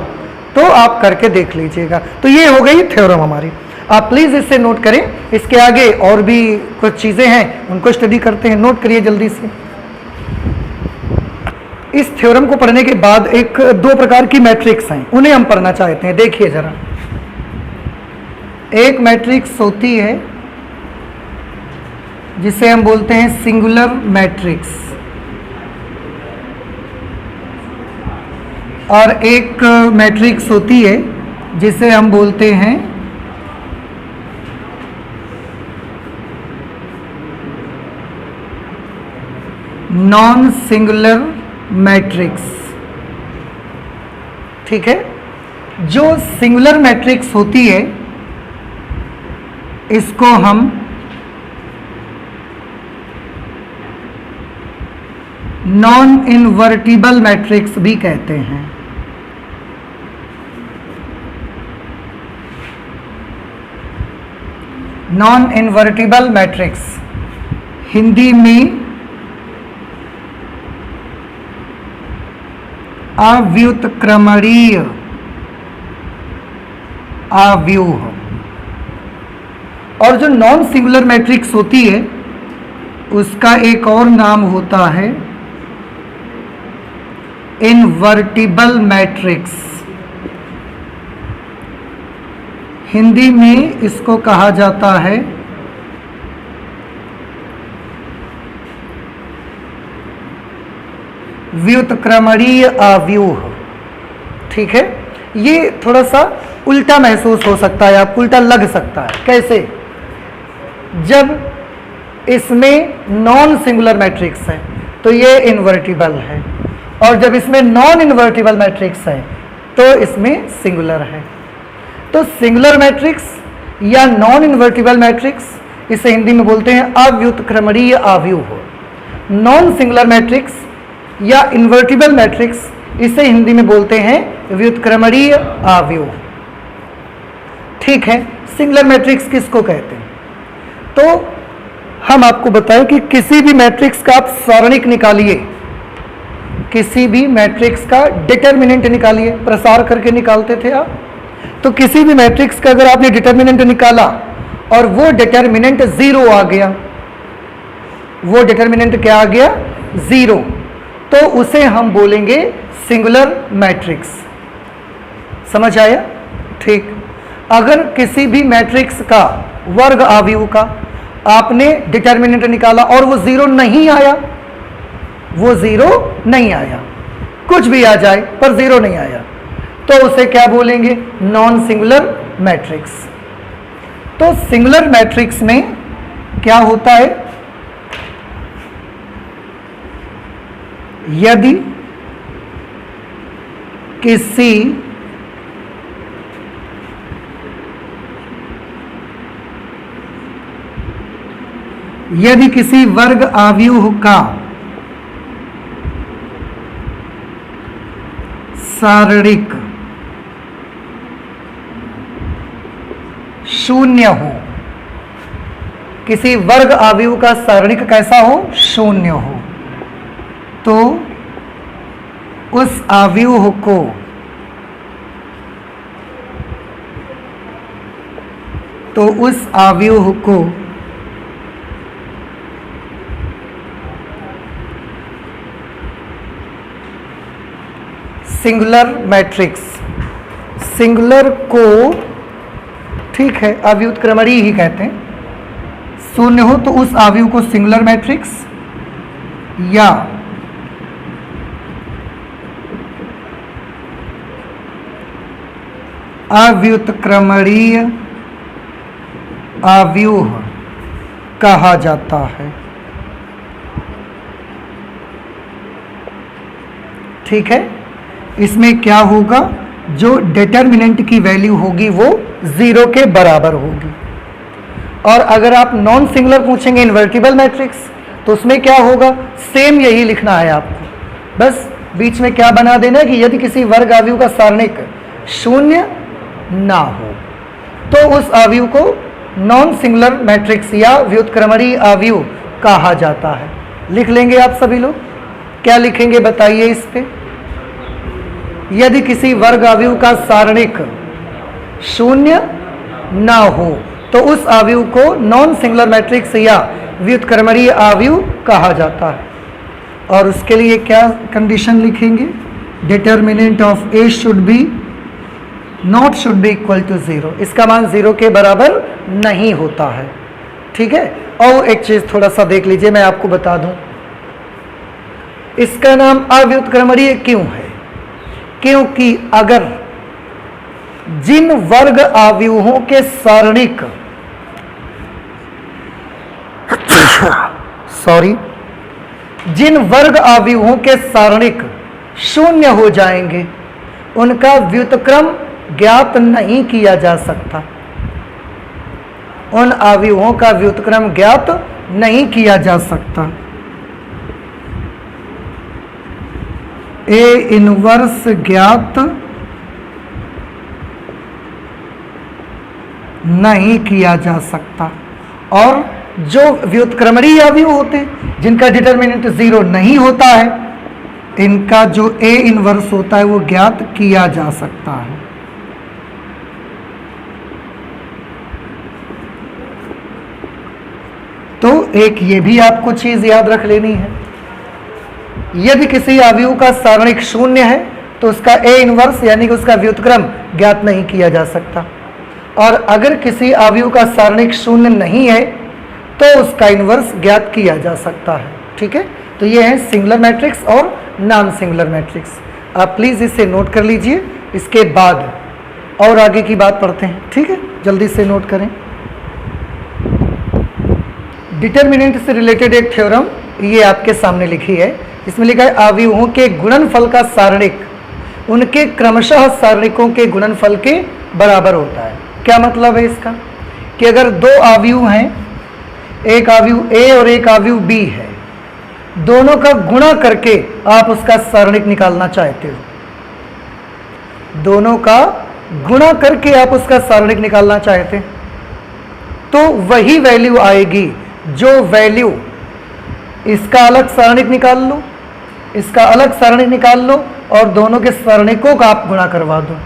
तो आप करके देख लीजिएगा। तो ये हो गई थ्योरम हमारी, आप प्लीज इससे नोट करें। इसके आगे और भी कुछ चीजें हैं, उनको स्टडी करते हैं, नोट करिए जल्दी से। इस थ्योरम को पढ़ने के बाद एक दो प्रकार की मैट्रिक्स हैं, उन्हें हम पढ़ना चाहते हैं। देखिए जरा, एक मैट्रिक्स होती है जिसे हम बोलते हैं सिंगुलर मैट्रिक्स, और एक मैट्रिक्स होती है जिसे हम बोलते हैं नॉन सिंगुलर मैट्रिक्स। ठीक है, जो सिंगुलर मैट्रिक्स होती है इसको हम नॉन इनवर्टिबल मैट्रिक्स भी कहते हैं। नॉन इनवर्टिबल मैट्रिक्स हिंदी में अव्युत्क्रमणीय आव्यूह। और जो नॉन सिंगुलर मैट्रिक्स होती है उसका एक और नाम होता है इनवर्टिबल मैट्रिक्स। हिंदी में इसको कहा जाता है व्युत्क्रमणीय आव्यूह। ठीक है, ये थोड़ा सा उल्टा महसूस हो सकता है, आपको उल्टा लग सकता है। कैसे? जब इसमें नॉन सिंगुलर मैट्रिक्स है तो ये इन्वर्टिबल है, और जब इसमें नॉन इन्वर्टिबल मैट्रिक्स है तो इसमें सिंगुलर है। तो सिंगुलर मैट्रिक्स या नॉन इन्वर्टिबल मैट्रिक्स, इसे हिंदी में बोलते हैं अव्युत्क्रमणीय आव्यूह। नॉन सिंगुलर मैट्रिक्स या इन्वर्टिबल मैट्रिक्स, इसे हिंदी में बोलते हैं व्युत्क्रमणीय आव्यूह। ठीक है, सिंगुलर मैट्रिक्स किसको कहते हैं? तो हम आपको बताएं कि किसी भी मैट्रिक्स का आप सारणिक निकालिए, किसी भी मैट्रिक्स का डिटर्मिनेंट निकालिए, प्रसार करके निकालते थे आप। तो किसी भी मैट्रिक्स का अगर आपने डिटर्मिनेंट निकाला और वो डिटर्मिनेंट 0 आ गया, वो डिटर्मिनेंट क्या आ गया? 0, तो उसे हम बोलेंगे सिंगुलर मैट्रिक्स। समझ आया? ठीक। अगर किसी भी मैट्रिक्स का वर्ग आव्यूह का आपने डिटर्मिनेंट निकाला और वो 0 नहीं आया, वो 0 नहीं आया, कुछ भी आ जाए पर 0 नहीं आया, तो उसे क्या बोलेंगे? Non singular matrix. तो सिंगुलर मैट्रिक्स में क्या होता है? यदि किसी वर्ग आव्यूह का सारणिक 0 हो, किसी वर्ग आव्यूह का सारणिक कैसा हो? 0 हो, तो उस आव्यूह को सिंगुलर मैट्रिक्स, सिंगुलर को, ठीक है, अव्युत्क्रमणीय ही कहते हैं। 0 हो तो उस आव्यूह को सिंगुलर मैट्रिक्स या अव्युत्क्रमणीय आव्यूह कहा जाता है। ठीक है, इसमें क्या होगा? जो डिटर्मिनेंट की वैल्यू होगी वो 0 के बराबर होगी। और अगर आप नॉन सिंगुलर पूछेंगे इन्वर्टिबल मैट्रिक्स, तो उसमें क्या होगा? सेम यही लिखना है आपको, बस बीच में क्या बना देना है कि यदि किसी वर्ग आव्यूह का सारणिक 0 ना हो तो उस आव्यूह को नॉन सिंगुलर मैट्रिक्स या व्युत्क्रमणीय आव्यूह कहा जाता है। लिख लेंगे आप सभी लोग, क्या लिखेंगे बताइए इस पे। यदि किसी वर्ग अवयव का सारणिक शून्य ना हो तो उस अवयव को नॉन सिंगुलर मैट्रिक्स या व्युत्क्रमणीय अवयव कहा जाता है। और उसके लिए क्या कंडीशन लिखेंगे, determinant of A should be not should be equal to 0, इसका मान 0 के बराबर नहीं होता है। ठीक है। और एक चीज थोड़ा सा देख लीजिए, मैं आपको बता दूं, इसका नाम अव्युत्क्रमणीय क्यों है, क्योंकि अगर जिन वर्ग अवयवों के सारणिक जिन वर्ग अवयवों के सारणिक शून्य हो जाएंगे उनका व्युत्क्रम ज्ञात नहीं किया जा सकता, उन अवयवों का व्युत्क्रम ज्ञात नहीं किया जा सकता। ए इनवर्स ज्ञात नहीं किया जा सकता। और जो व्युत्क्रमणीय अवयव होते हैं जिनका डिटर्मिनेंट 0 नहीं होता है, इनका जो ए इनवर्स होता है वो ज्ञात किया जा सकता है। तो एक ये भी आपको चीज याद रख लेनी है, यदि किसी अवयव का सारणिक शून्य है तो उसका ए इनवर्स यानी कि उसका व्युत्क्रम ज्ञात नहीं किया जा सकता, और अगर किसी अवयव का सारणिक शून्य नहीं है तो उसका इनवर्स ज्ञात किया जा सकता है। ठीक है। तो ये है सिंगुलर मैट्रिक्स और नॉन सिंगुलर मैट्रिक्स, आप प्लीज इसे नोट कर लीजिए। इसके बाद और आगे की बात पढ़ते हैं। ठीक है, जल्दी से नोट करें। डिटर्मिनेंट से रिलेटेड एक थ्योरम ये आपके सामने लिखी है, इसमें लिखा है अवयवों के गुणनफल का सारणिक उनके क्रमशः सारणिकों के गुणनफल के बराबर होता है। क्या मतलब है इसका, कि अगर दो अवयव हैं, एक अवयव ए और एक अवयव बी है, दोनों का गुणा करके आप उसका सारणिक निकालना चाहते हो, दोनों का गुणा करके आप उसका सारणिक निकालना चाहते हैं, तो वही वैल्यू आएगी जो वैल्यू, इसका अलग सारणिक निकाल लो, इसका अलग सारणिक निकाल लो और दोनों के सारणिकों का आप गुणा करवा दो,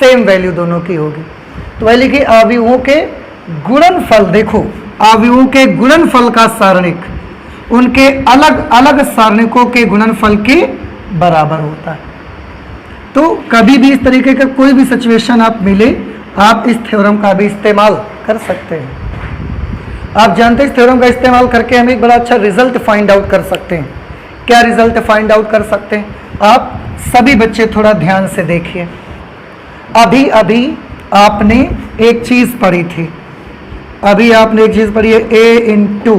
सेम वैल्यू दोनों की होगी। तो वही लिखिए अवयवों के गुणनफल, देखो अवयवों के गुणनफल का सारणिक उनके अलग अलग सारणिकों के गुणनफल के बराबर होता है। तो कभी भी इस तरीके का कोई भी सिचुएशन आप मिले, आप इस थ्योरम का भी इस्तेमाल कर सकते हैं। आप जानते हैं इस थ्योरम का इस्तेमाल करके हम एक बड़ा अच्छा रिजल्ट फाइंड आउट कर सकते हैं। क्या रिजल्ट फाइंड आउट कर सकते हैं? आप सभी बच्चे थोड़ा ध्यान से देखिए। अभी अभी आपने एक चीज पढ़ी थी, अभी आपने एक चीज पढ़ी है, A into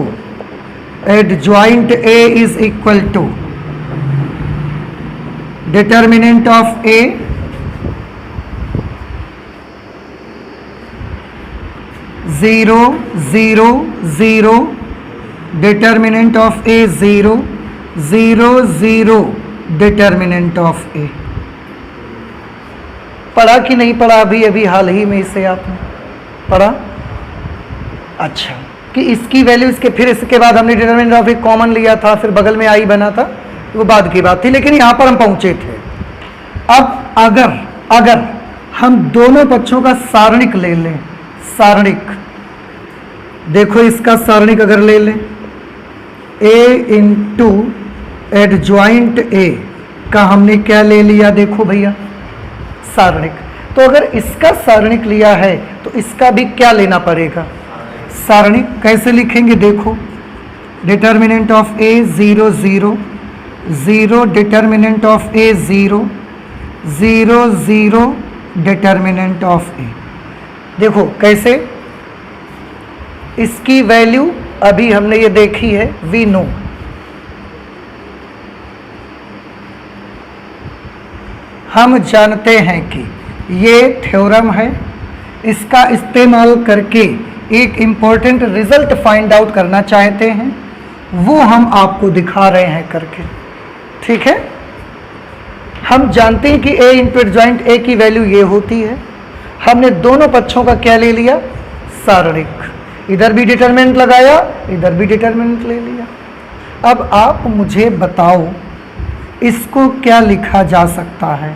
adjoint A is equal to determinant of A zero zero zero, determinant of A zero zero zero, determinant of A. पढ़ा कि नहीं पढ़ा? अभी अभी हाल ही में इसे आपने पढ़ा। अच्छा, कि इसकी वैल्यू इसके, फिर इसके बाद हमने डिटर्मिनेंट ऑफ ए कॉमन लिया था, फिर बगल में आई बना था, वो बाद की बात थी, लेकिन यहाँ पर हम पहुंचे थे। अब अगर हम दोनों पक्षों का सारणिक ले लें, सारणिक देखो, इसका सारणिक अगर ले लें ए इंटू एडजॉइंट ए का हमने क्या ले लिया, देखो भैया सारणिक। तो अगर इसका सारणिक लिया है तो इसका भी क्या लेना पड़ेगा, सारणिक। कैसे लिखेंगे देखो, determinant of A zero zero zero, determinant of A zero zero zero, determinant of A. देखो कैसे, इसकी वैल्यू अभी हमने ये देखी है, वी नो। हम जानते हैं कि ये थ्योरम है, इसका इस्तेमाल करके एक इम्पोर्टेंट रिजल्ट फाइंड आउट करना चाहते हैं, वो हम आपको दिखा रहे हैं करके। ठीक है, हम जानते हैं कि ए इंटू एडजॉइंट ए की वैल्यू ये होती है, हमने दोनों पक्षों का क्या ले लिया, सारणिक। इधर भी डिटरमिनेंट लगाया, इधर भी डिटरमिनेंट ले लिया। अब आप मुझे बताओ इसको क्या लिखा जा सकता है?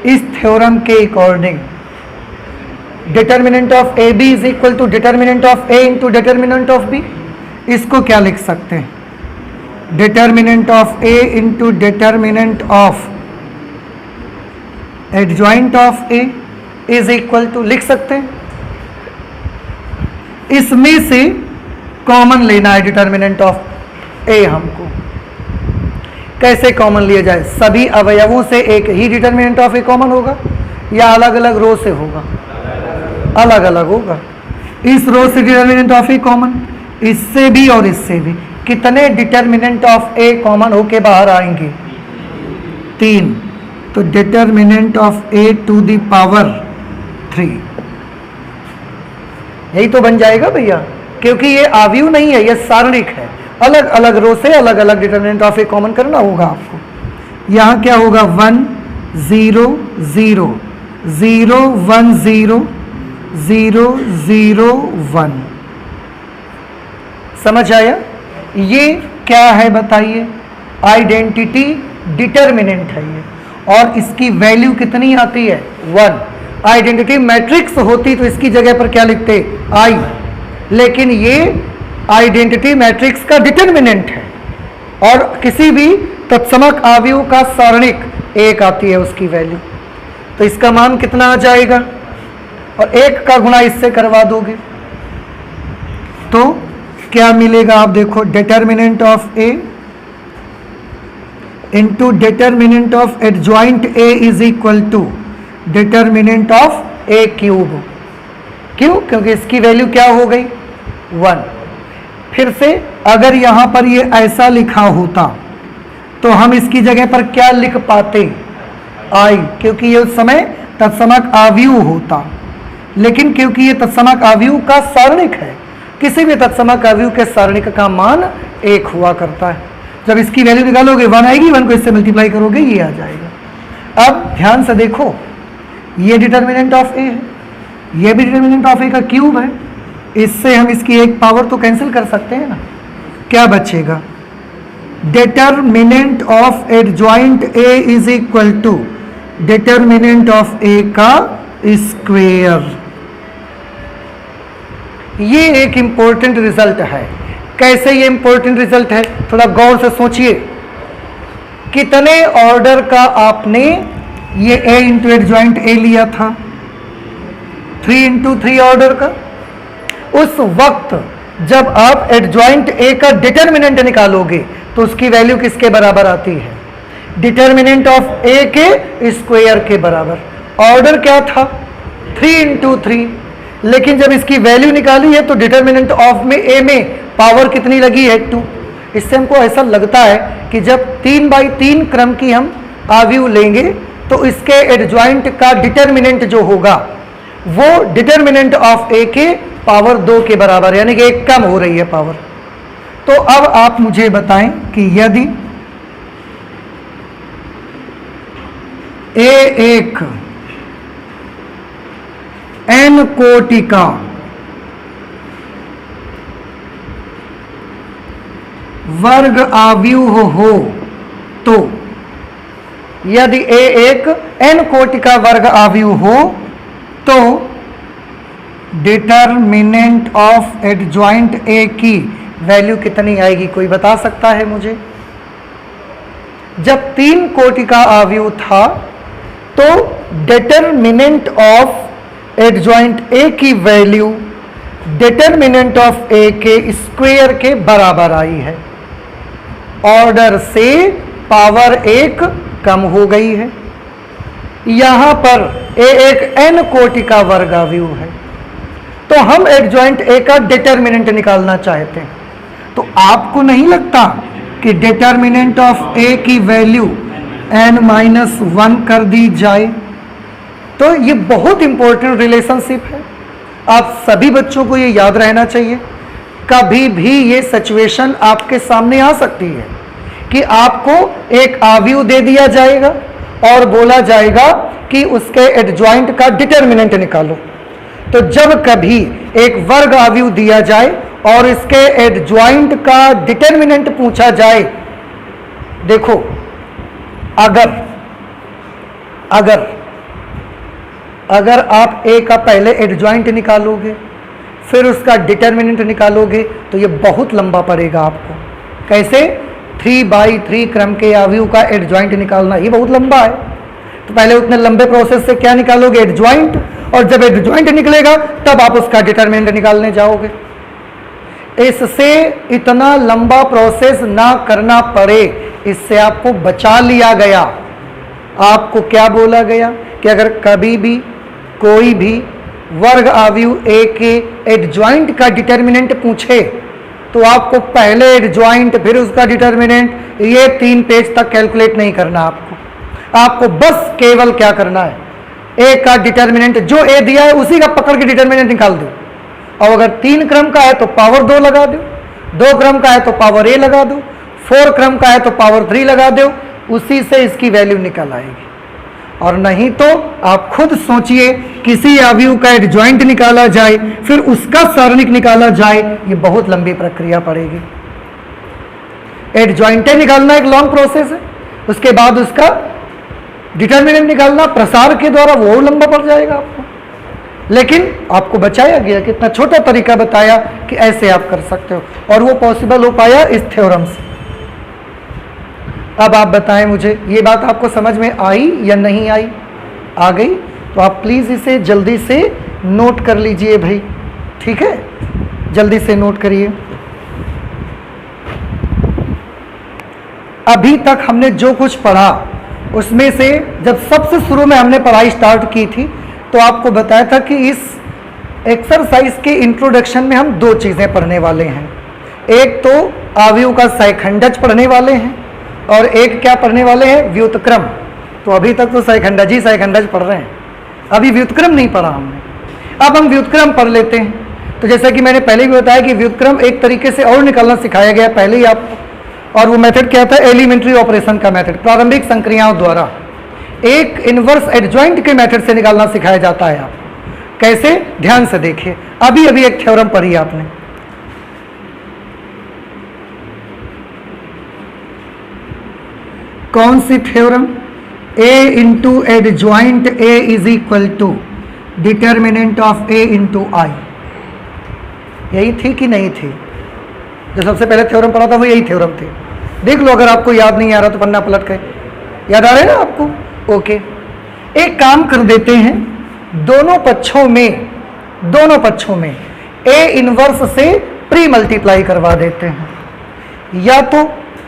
इस थ्योरम के according determinant of A B is equal to determinant of A into determinant of B. इसको क्या लिख सकते हैं? Determinant of A into determinant of adjoint of A is equal to, लिख सकते हैं इसमें से कॉमन लेना है डिटरमिनेंट ऑफ ए। हमको कैसे कॉमन लिया जाए? सभी अवयवों से एक ही डिटरमिनेंट ऑफ ए कॉमन होगा या अलग अलग रो से होगा? अलग अलग होगा। इस रो से डिटरमिनेंट ऑफ ए कॉमन, इससे भी और इससे भी। कितने डिटरमिनेंट ऑफ ए कॉमन होके बाहर आएंगे? 3। तो determinant of A to the power 3, यही तो बन जाएगा भैया, क्योंकि ये आव्यूह नहीं है, ये सारणिक है। अलग अलग रो से अलग अलग डिटरमिनेंट ऑफ ए कॉमन करना होगा आपको। यहां क्या होगा? 1 0 0 0 1 0 0 0 1। समझ आया? ये क्या है बताइए? आइडेंटिटी डिटरमिनेंट है ये, और इसकी वैल्यू कितनी आती है? 1। आइडेंटिटी मैट्रिक्स होती तो इसकी जगह पर क्या लिखते? आई। लेकिन ये आइडेंटिटी मैट्रिक्स का डिटरमिनेंट है, और किसी भी तत्समक आव्यूह का सारणिक 1 आती है उसकी वैल्यू। तो इसका मान कितना आ जाएगा? और 1 का गुणा इससे करवा दोगे तो क्या मिलेगा? आप देखो, determinant of A into determinant of adjoint A is equal to determinant of A cube. क्यों? क्योंकि इसकी वैल्यू क्या हो गई? 1। फिर से अगर यहां पर ये ऐसा लिखा होता तो हम इसकी जगह पर क्या लिख पाते? आई, क्योंकि ये उस समय तत्समक आव्यूह होता। लेकिन क्योंकि ये तत्समक आव्यूह का सारणिक है, किसी भी तत्समक आव्यूह के सारणिक का मान 1 हुआ करता है। जब इसकी वैल्यू निकालोगे 1 आएगी, 1 को इससे मल्टीप्लाई करोगे ये आ जाएगा। अब ध्यान से देखो, ये डिटरमिनेंट ऑफ ए है, ये भी डिटरमिनेंट ऑफ ए का क्यूब है। इससे हम इसकी एक पावर तो कैंसिल कर सकते हैं ना। क्या बचेगा? Determinant of adjoint A is equal to determinant of A का स्क्वायर। ये एक इंपॉर्टेंट रिजल्ट है। कैसे ये इंपॉर्टेंट रिजल्ट है? थोड़ा गौर से सोचिए। कितने ऑर्डर का आपने ये ए इंटू एडजॉइंट ए लिया था? 3 इंटू 3 ऑर्डर का। उस वक्त जब आप एडजॉइंट ए का डिटरमिनेंट निकालोगे तो उसकी वैल्यू किसके बराबर आती है? डिटरमिनेंट ऑफ ए के स्क्वायर के बराबर। ऑर्डर क्या था? 3 इंटू 3। लेकिन जब इसकी वैल्यू निकाली है तो डिटरमिनेंट ऑफ में ए में पावर कितनी लगी है? 2। इससे हमको ऐसा लगता है कि जब 3/3 क्रम की हम आव्यूह लेंगे तो इसके एडजॉइंट का डिटरमिनेंट जो होगा वो डिटरमिनेंट ऑफ ए के पावर 2 के बराबर, यानी कि 1 कम हो रही है पावर। तो अब आप मुझे बताएं कि यदि ए एक n कोटि का वर्ग आव्यूह हो, तो यदि ए एक n कोटि का वर्ग आव्यूह हो तो डिटरमिनेंट ऑफ एडजॉइंट ए की वैल्यू कितनी आएगी? कोई बता सकता है मुझे? जब 3 कोटि का आव्यूह था तो डिटरमिनेंट ऑफ एडजॉइंट ए की वैल्यू डिटरमिनेंट ऑफ ए के स्क्वायर के बराबर आई है। ऑर्डर से पावर 1 कम हो गई है। यहां पर ए एक n कोटि का वर्ग आव्यूह है, तो हम एडजॉइंट ए का डिटरमिनेंट निकालना चाहते हैं। तो आपको नहीं लगता कि डिटरमिनेंट ऑफ ए की वैल्यू n-1 कर दी जाए? तो ये बहुत इंपॉर्टेंट रिलेशनशिप है, आप सभी बच्चों को ये याद रहना चाहिए। कभी भी ये सिचुएशन आपके सामने आ सकती है कि आपको एक आव्यूह दे दिया जाएगा और बोला जाएगा कि उसके एडजॉइंट का डिटरमिनेंट निकालो। तो जब कभी एक वर्ग अवयव दिया जाए और इसके एडजॉइंट का डिटरमिनेंट पूछा जाए, देखो अगर आप ए का पहले एडजॉइंट निकालोगे फिर उसका डिटरमिनेंट निकालोगे तो ये बहुत लंबा पड़ेगा आपको। कैसे? 3/3 क्रम के अवयव का एडजॉइंट निकालना ये बहुत लंबा है। तो पहले उतने लंबे प्रोसेस से क्या निकालोगे? एडजॉइंट, और जब एडजॉइंट निकलेगा तब आप उसका डिटरमिनेंट निकालने जाओगे। इससे इतना लंबा प्रोसेस ना करना पड़े, इससे आपको बचा लिया गया। आपको क्या बोला गया कि अगर कभी भी कोई भी वर्ग अवयव ए के एडजॉइंट का डिटरमिनेंट पूछे तो आपको पहले एडजॉइंट फिर उसका डिटरमिनेंट, ये 3 पेज तक कैलकुलेट नहीं करना। आपको बस केवल क्या करना है, ए का डिटरमिनेंट जो ए दिया है उसी का पकड़ के डिटरमिनेंट निकाल दो। और अगर 3 क्रम का है तो पावर 2 लगा दो, 2 क्रम का है तो पावर ए लगा दो, 4 क्रम का है तो पावर 3 लगा दो, उसी से इसकी वैल्यू निकल आएगी। और नहीं तो आप खुद सोचिए, किसी अवयव का एडजॉइंट निकाला जाए फिर उसका सारणिक निकाला जाए, ये बहुत लंबी प्रक्रिया पड़ेगी। एडजॉइंट निकालना एक लॉन्ग प्रोसेस है, उसके बाद उसका डिटरमिनेंट निकालना प्रसार के द्वारा वो लंबा पड़ जाएगा आपको। लेकिन आपको बचाया गया, कितना छोटा तरीका बताया कि ऐसे आप कर सकते हो, और वो पॉसिबल हो पाया इस थ्योरम से। अब आप बताएं मुझे, ये बात आपको समझ में आई या नहीं आई? आ गई? तो आप प्लीज़ इसे जल्दी से नोट कर लीजिए भाई, ठीक है? जल्दी से नोट करिए। अभी तक हमने जो कुछ पढ़ा उसमें से जब सबसे शुरू में हमने पढ़ाई स्टार्ट की थी तो आपको बताया था कि इस एक्सरसाइज के इंट्रोडक्शन में हम 2 चीज़ें पढ़ने वाले हैं। एक तो अवयव का सैखंडज पढ़ने वाले हैं और एक क्या पढ़ने वाले हैं? व्युत्क्रम। तो अभी तक तो सैखंडज पढ़ रहे हैं, अभी व्युत्क्रम नहीं पढ़ा हमने। अब हम व्युत्क्रम पढ़ लेते हैं। तो जैसा कि मैंने पहले भी बताया कि व्युत्क्रम एक तरीके से और निकालना सिखाया गया पहले ही आपको, और वो मेथड क्या था? एलिमेंट्री ऑपरेशन का मेथड, प्रारंभिक संक्रियाओं द्वारा एक इनवर्स एडजॉइंट के मेथड से निकालना सिखाया जाता है आपको। कैसे? ध्यान से देखिए, अभी अभी एक थ्योरम पढ़ी आपने, कौन सी theorem? A into adjoint A is equal to determinant of A into I। यही थी कि नहीं थी? जो सबसे पहले थ्योरम पढ़ा था वो यही थ्योरम थी। देख लो, अगर आपको याद नहीं आ रहा तो पन्ना पलट के, याद आ रहा है ना आपको? ओके, एक काम कर देते हैं, दोनों पक्षों में A इनवर्स से प्री मल्टीप्लाई करवा देते हैं। या तो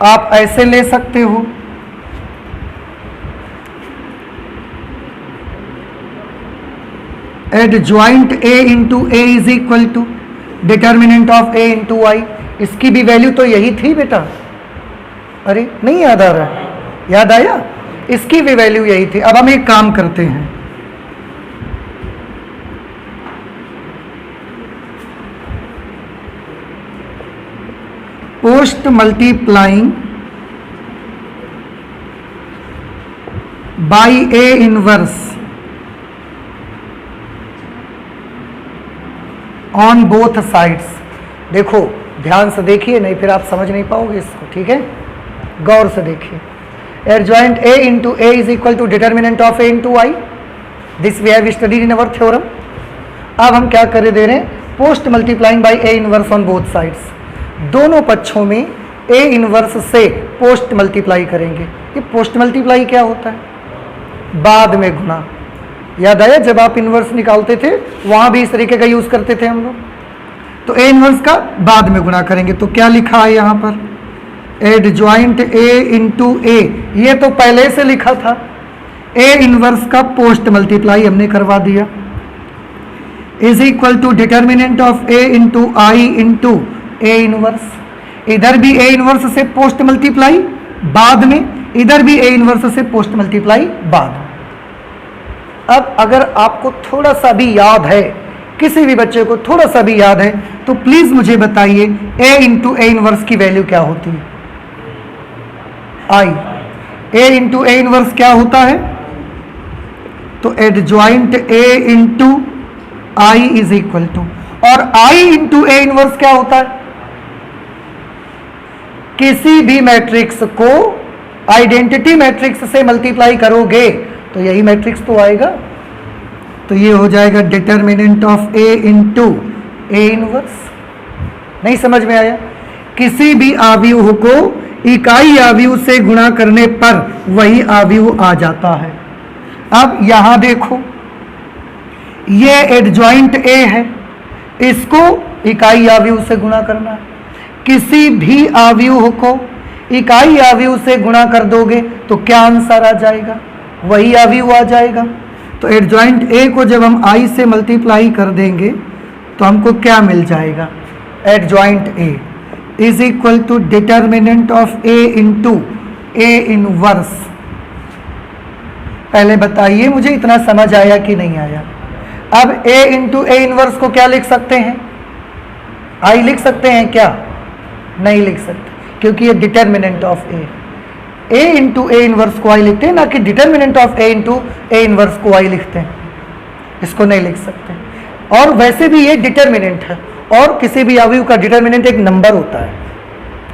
आप ऐसे ले सकते हो, adjoint A into A is equal to determinant of A into I। इसकी भी वैल्यू तो यही थी बेटा, अरे नहीं याद आ रहा है? याद आया? इसकी भी वैल्यू यही थी। अब हम एक काम करते हैं, post multiplying by A inverse on both sides. देखो ध्यान से देखिए, नहीं फिर आप समझ नहीं पाओगे इसको, ठीक है? गौर से देखिए, adjoint A into A is equal to determinant of A into I। This we have studied in our theorem. अब हम क्या कर दे रहे हैं? Post multiplying by A inverse on both sides. दोनों पक्षों में A इनवर्स से पोस्ट मल्टीप्लाई करेंगे। ये पोस्ट मल्टीप्लाई क्या होता है? बाद में गुणा। याद आया? जब आप इनवर्स निकालते थे वहां भी इस तरीके का यूज करते थे हम लोग। तो A इनवर्स का बाद में गुणा करेंगे। तो क्या लिखा है यहाँ पर? एडजॉइंट A इंटू A, ये तो पहले से लिखा था। A इनवर्स का पोस्ट मल्टीप्लाई हमने करवा दिया, is equal to determinant of A into I into A inverse. इधर भी A इनवर्स से पोस्ट मल्टीप्लाई बाद में, इधर भी A इनवर्स से पोस्ट मल्टीप्लाई बाद में। अब अगर आपको थोड़ा सा भी याद है, किसी भी बच्चे को थोड़ा सा भी याद है, तो प्लीज मुझे बताइए A इंटू A इनवर्स की वैल्यू क्या होती है? I। A into A inverse क्या होता है? तो adjoint A into I is equal to, और आई इंटू ए इनवर्स क्या होता है? किसी भी मैट्रिक्स को आइडेंटिटी मैट्रिक्स से मल्टीप्लाई करोगे तो यही मैट्रिक्स तो आएगा। तो ये हो जाएगा determinant of A into A inverse. नहीं समझ में आया? किसी भी आव्यूह को इकाई आव्यूह से गुणा करने पर वही आव्यूह आ जाता है। अब यहां देखो, ये एडजॉइंट ए है, इसको इकाई आव्यूह से गुणा करना है। किसी भी आव्यूह को इकाई आव्यूह से गुणा कर दोगे तो क्या आंसर आ जाएगा? वही आव्यूह आ जाएगा। तो एडजॉइंट ए को जब हम आई से मल्टीप्लाई कर देंगे तो हमको क्या मिल जाएगा? Adjoint A is equal to determinant of A into A inverse. पहले बताइए मुझे इतना समझ आया कि नहीं आया? अब ए इंटू ए इनवर्स को क्या लिख सकते हैं? आई लिख सकते हैं क्या? नहीं लिख सकते, क्योंकि ये determinant of A into A inverse को आई लिखते हैं, ना कि determinant of A into A inverse को आई लिखते हैं। इसको नहीं लिख सकते। और वैसे भी ये डिटर्मिनेंट है, और किसी भी अवयव का डिटर्मिनेंट एक नंबर होता है,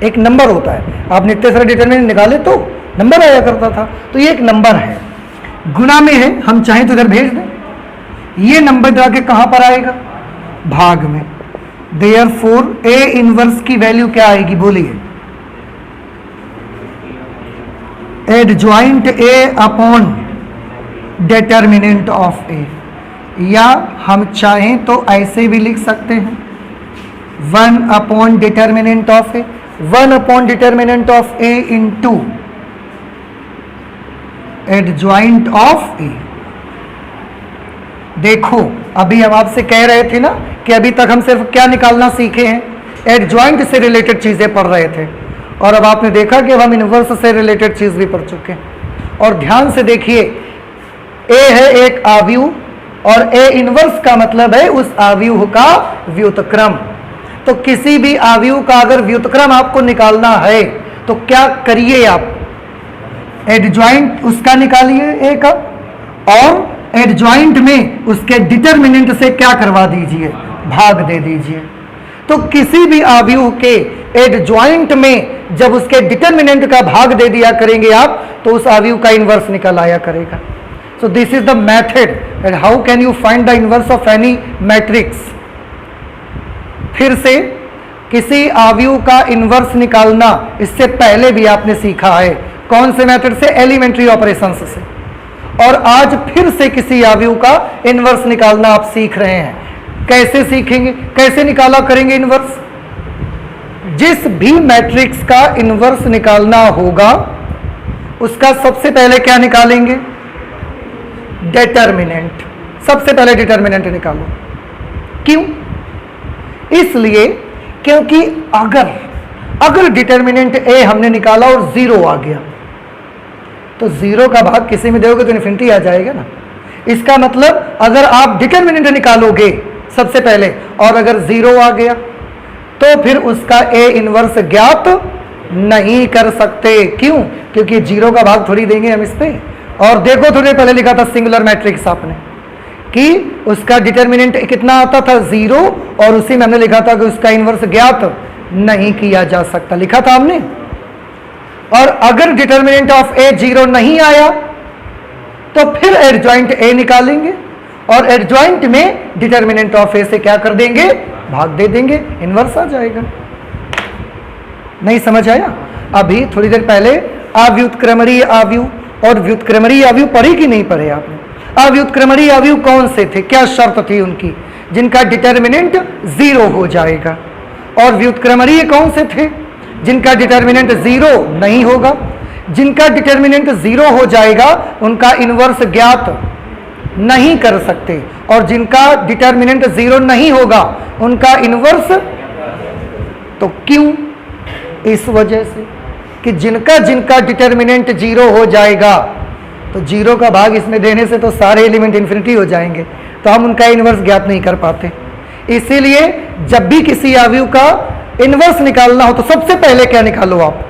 एक नंबर होता है। आपने इतने सारे डिटर्मिनेंट निकाले तो नंबर आया करता था, तो ये एक नंबर है, गुणा में है, हम चाहें तो इधर भेज दें। ये नंबर जाके कहां पर आएगा? भाग में। देयरफॉर ए इनवर्स की वैल्यू क्या आएगी? बोलिए। Adjoint A upon determinant of A, या हम चाहें तो ऐसे भी लिख सकते हैं 1 upon determinant of A, 1 upon determinant of A into adjoint of A. देखो अभी हम आपसे कह रहे थे ना कि अभी तक हम सिर्फ क्या निकालना सीखे हैं? एडजॉइंट से रिलेटेड चीजें पढ़ रहे थे, और अब आपने देखा कि अब हम इनवर्स से रिलेटेड चीज भी पढ़ चुके हैं। और ध्यान से देखिए, ए है एक आव्यूह, और ए इनवर्स का मतलब है उस आव्यूह का व्युत्क्रम। तो किसी भी आव्यूह का अगर व्युत्क्रम आपको निकालना है तो क्या करिए आप? एडजॉइंट उसका निकालिए ए का, और एडजॉइंट में उसके डिटर्मिनेंट से क्या करवा दीजिए? भाग दे दीजिए। तो किसी भी आव्यूह के एडजॉइंट में जब उसके डिटर्मिनेंट का भाग दे दिया करेंगे आप, तो उस आव्यूह का इनवर्स निकल आया करेगा। So this is the method and how can you find the inverse of any matrix? फिर से किसी आव्यूह का इनवर्स निकालना इससे पहले भी आपने सीखा है। कौन से मेथड से? एलिमेंट्री ऑपरेशंस से। और आज फिर से किसी आव्यूह का इनवर्स निकालना आप सीख रहे हैं। कैसे सीखेंगे? कैसे निकाला करेंगे इनवर्स? जिस भी मैट्रिक्स का इनवर्स निकालना होगा उसका सबसे पहले क्या निकालेंगे? डिटर्मिनेंट। सबसे पहले डिटर्मिनेंट निकालो। क्यों? इसलिए क्योंकि अगर डिटर्मिनेंट ए हमने निकाला और 0 आ गया, तो 0 का भाग किसी में दोगे तो इन्फिनिटी आ जाएगा ना। इसका मतलब अगर आप डिटर्मिनेंट निकालोगे सबसे पहले और अगर 0 आ गया तो फिर उसका ए इनवर्स ज्ञात नहीं कर सकते। क्यों? क्योंकि 0 का भाग थोड़ी देंगे हम इस पे। और देखो थोड़े पहले लिखा था सिंगुलर मैट्रिक्स आपने कि उसका डिटर्मिनेंट कितना आता था? 0, और उसी में हमने लिखा था कि उसका इनवर्स ज्ञात नहीं किया जा सकता, लिखा था हमने। और अगर डिटर्मिनेंट ऑफ ए 0 नहीं आया तो फिर एडजॉइंट ए निकालेंगे, और एडजॉइंट में डिटर्मिनेंट ऑफ ए से क्या कर देंगे? भाग दे देंगे, इनवर्स आ जाएगा। नहीं समझ आया? अभी थोड़ी देर पहले अव्युत्क्रमणीय आव्यूह और व्युत्क्रमणीय आव्यूह पढ़ी कि नहीं पढ़े आपने? अव्युत्क्रमणीय आव्यूह कौन से थे? क्या शर्त थी उनकी? जिनका डिटर्मिनेंट 0 हो जाएगा। और व्युत्क्रमणीय कौन से थे? जिनका डिटर्मिनेंट 0 नहीं होगा। जिनका डिटर्मिनेंट 0 हो जाएगा उनका इनवर्स ज्ञात नहीं कर सकते, और जिनका डिटर्मिनेंट 0 नहीं होगा उनका इनवर्स। तो क्यों? इस वजह से कि जिनका डिटर्मिनेंट 0 हो जाएगा तो 0 का भाग इसमें देने से तो सारे एलिमेंट इन्फिनिटी हो जाएंगे, तो हम उनका इनवर्स ज्ञात नहीं कर पाते। इसीलिए जब भी किसी आव्यूह का इनवर्स निकालना हो तो सबसे पहले क्या निकालो आप?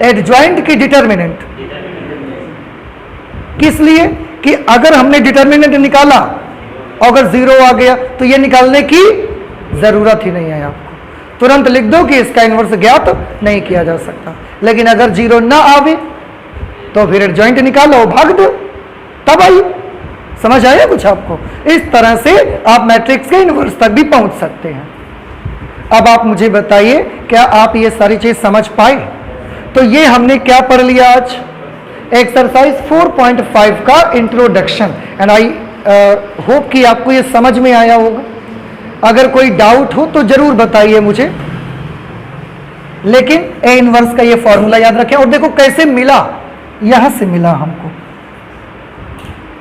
एडजॉइंट की डिटर्मिनेंट। किस लिए? कि अगर हमने डिटर्मिनेंट निकाला और अगर 0 आ गया तो ये निकालने की जरूरत ही नहीं है आपको, तुरंत लिख दो कि इसका इनवर्स ज्ञात नहीं किया जा सकता। लेकिन अगर 0 ना आवे तो फिर एडजॉइंट निकालो, भाग दो, तब आई। समझ आया कुछ आपको? इस तरह से आप मैट्रिक्स के इनवर्स तक भी पहुंच सकते हैं। अब आप मुझे बताइए, क्या आप ये सारी चीज समझ पाए? तो ये हमने क्या पढ़ लिया आज? एक्सरसाइज 4.5 का इंट्रोडक्शन, एंड आई होप कि आपको ये समझ में आया होगा। अगर कोई डाउट हो तो जरूर बताइए मुझे, लेकिन ए इनवर्स का ये फॉर्मूला याद रखें। और देखो कैसे मिला, यहां से मिला हमको।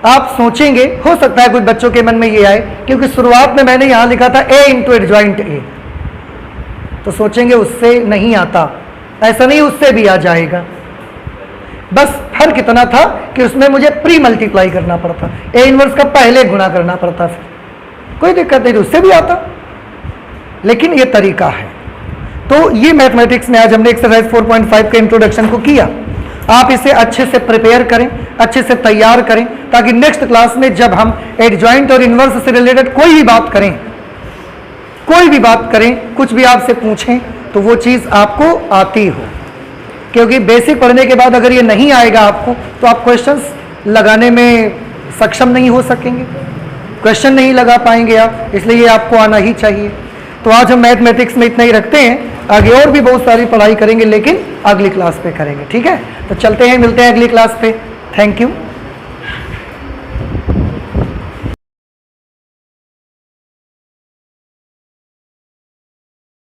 आप सोचेंगे, हो सकता है कुछ बच्चों के मन में ये आए, क्योंकि शुरुआत में मैंने यहां लिखा था ए इंटू एडजॉइंट ए, तो सोचेंगे उससे नहीं आता। ऐसा नहीं, उससे भी आ जाएगा, बस फर्क इतना था कि उसमें मुझे प्री मल्टीप्लाई करना पड़ता, ए इनवर्स का पहले गुणा करना पड़ता, फिर कोई दिक्कत नहीं, उससे भी आता। लेकिन ये तरीका है। तो ये मैथमेटिक्स में आज हमने एक्सरसाइज 4.5 के इंट्रोडक्शन को किया। आप इसे अच्छे से प्रिपेयर करें, अच्छे से तैयार करें, ताकि नेक्स्ट क्लास में जब हम एडजॉइंट और इनवर्स से रिलेटेड कोई भी बात करें, कुछ भी आपसे पूछें, तो वो चीज़ आपको आती हो। क्योंकि बेसिक पढ़ने के बाद अगर ये नहीं आएगा आपको, तो आप क्वेश्चंस लगाने में सक्षम नहीं हो सकेंगे, क्वेश्चन नहीं लगा पाएंगे आप, इसलिए ये आपको आना ही चाहिए। तो आज हम मैथमेटिक्स में इतना ही रखते हैं, आगे और भी बहुत सारी पढ़ाई करेंगे, लेकिन अगली क्लास पे करेंगे। ठीक है, तो चलते हैं, मिलते हैं अगली क्लास पे। Thank you.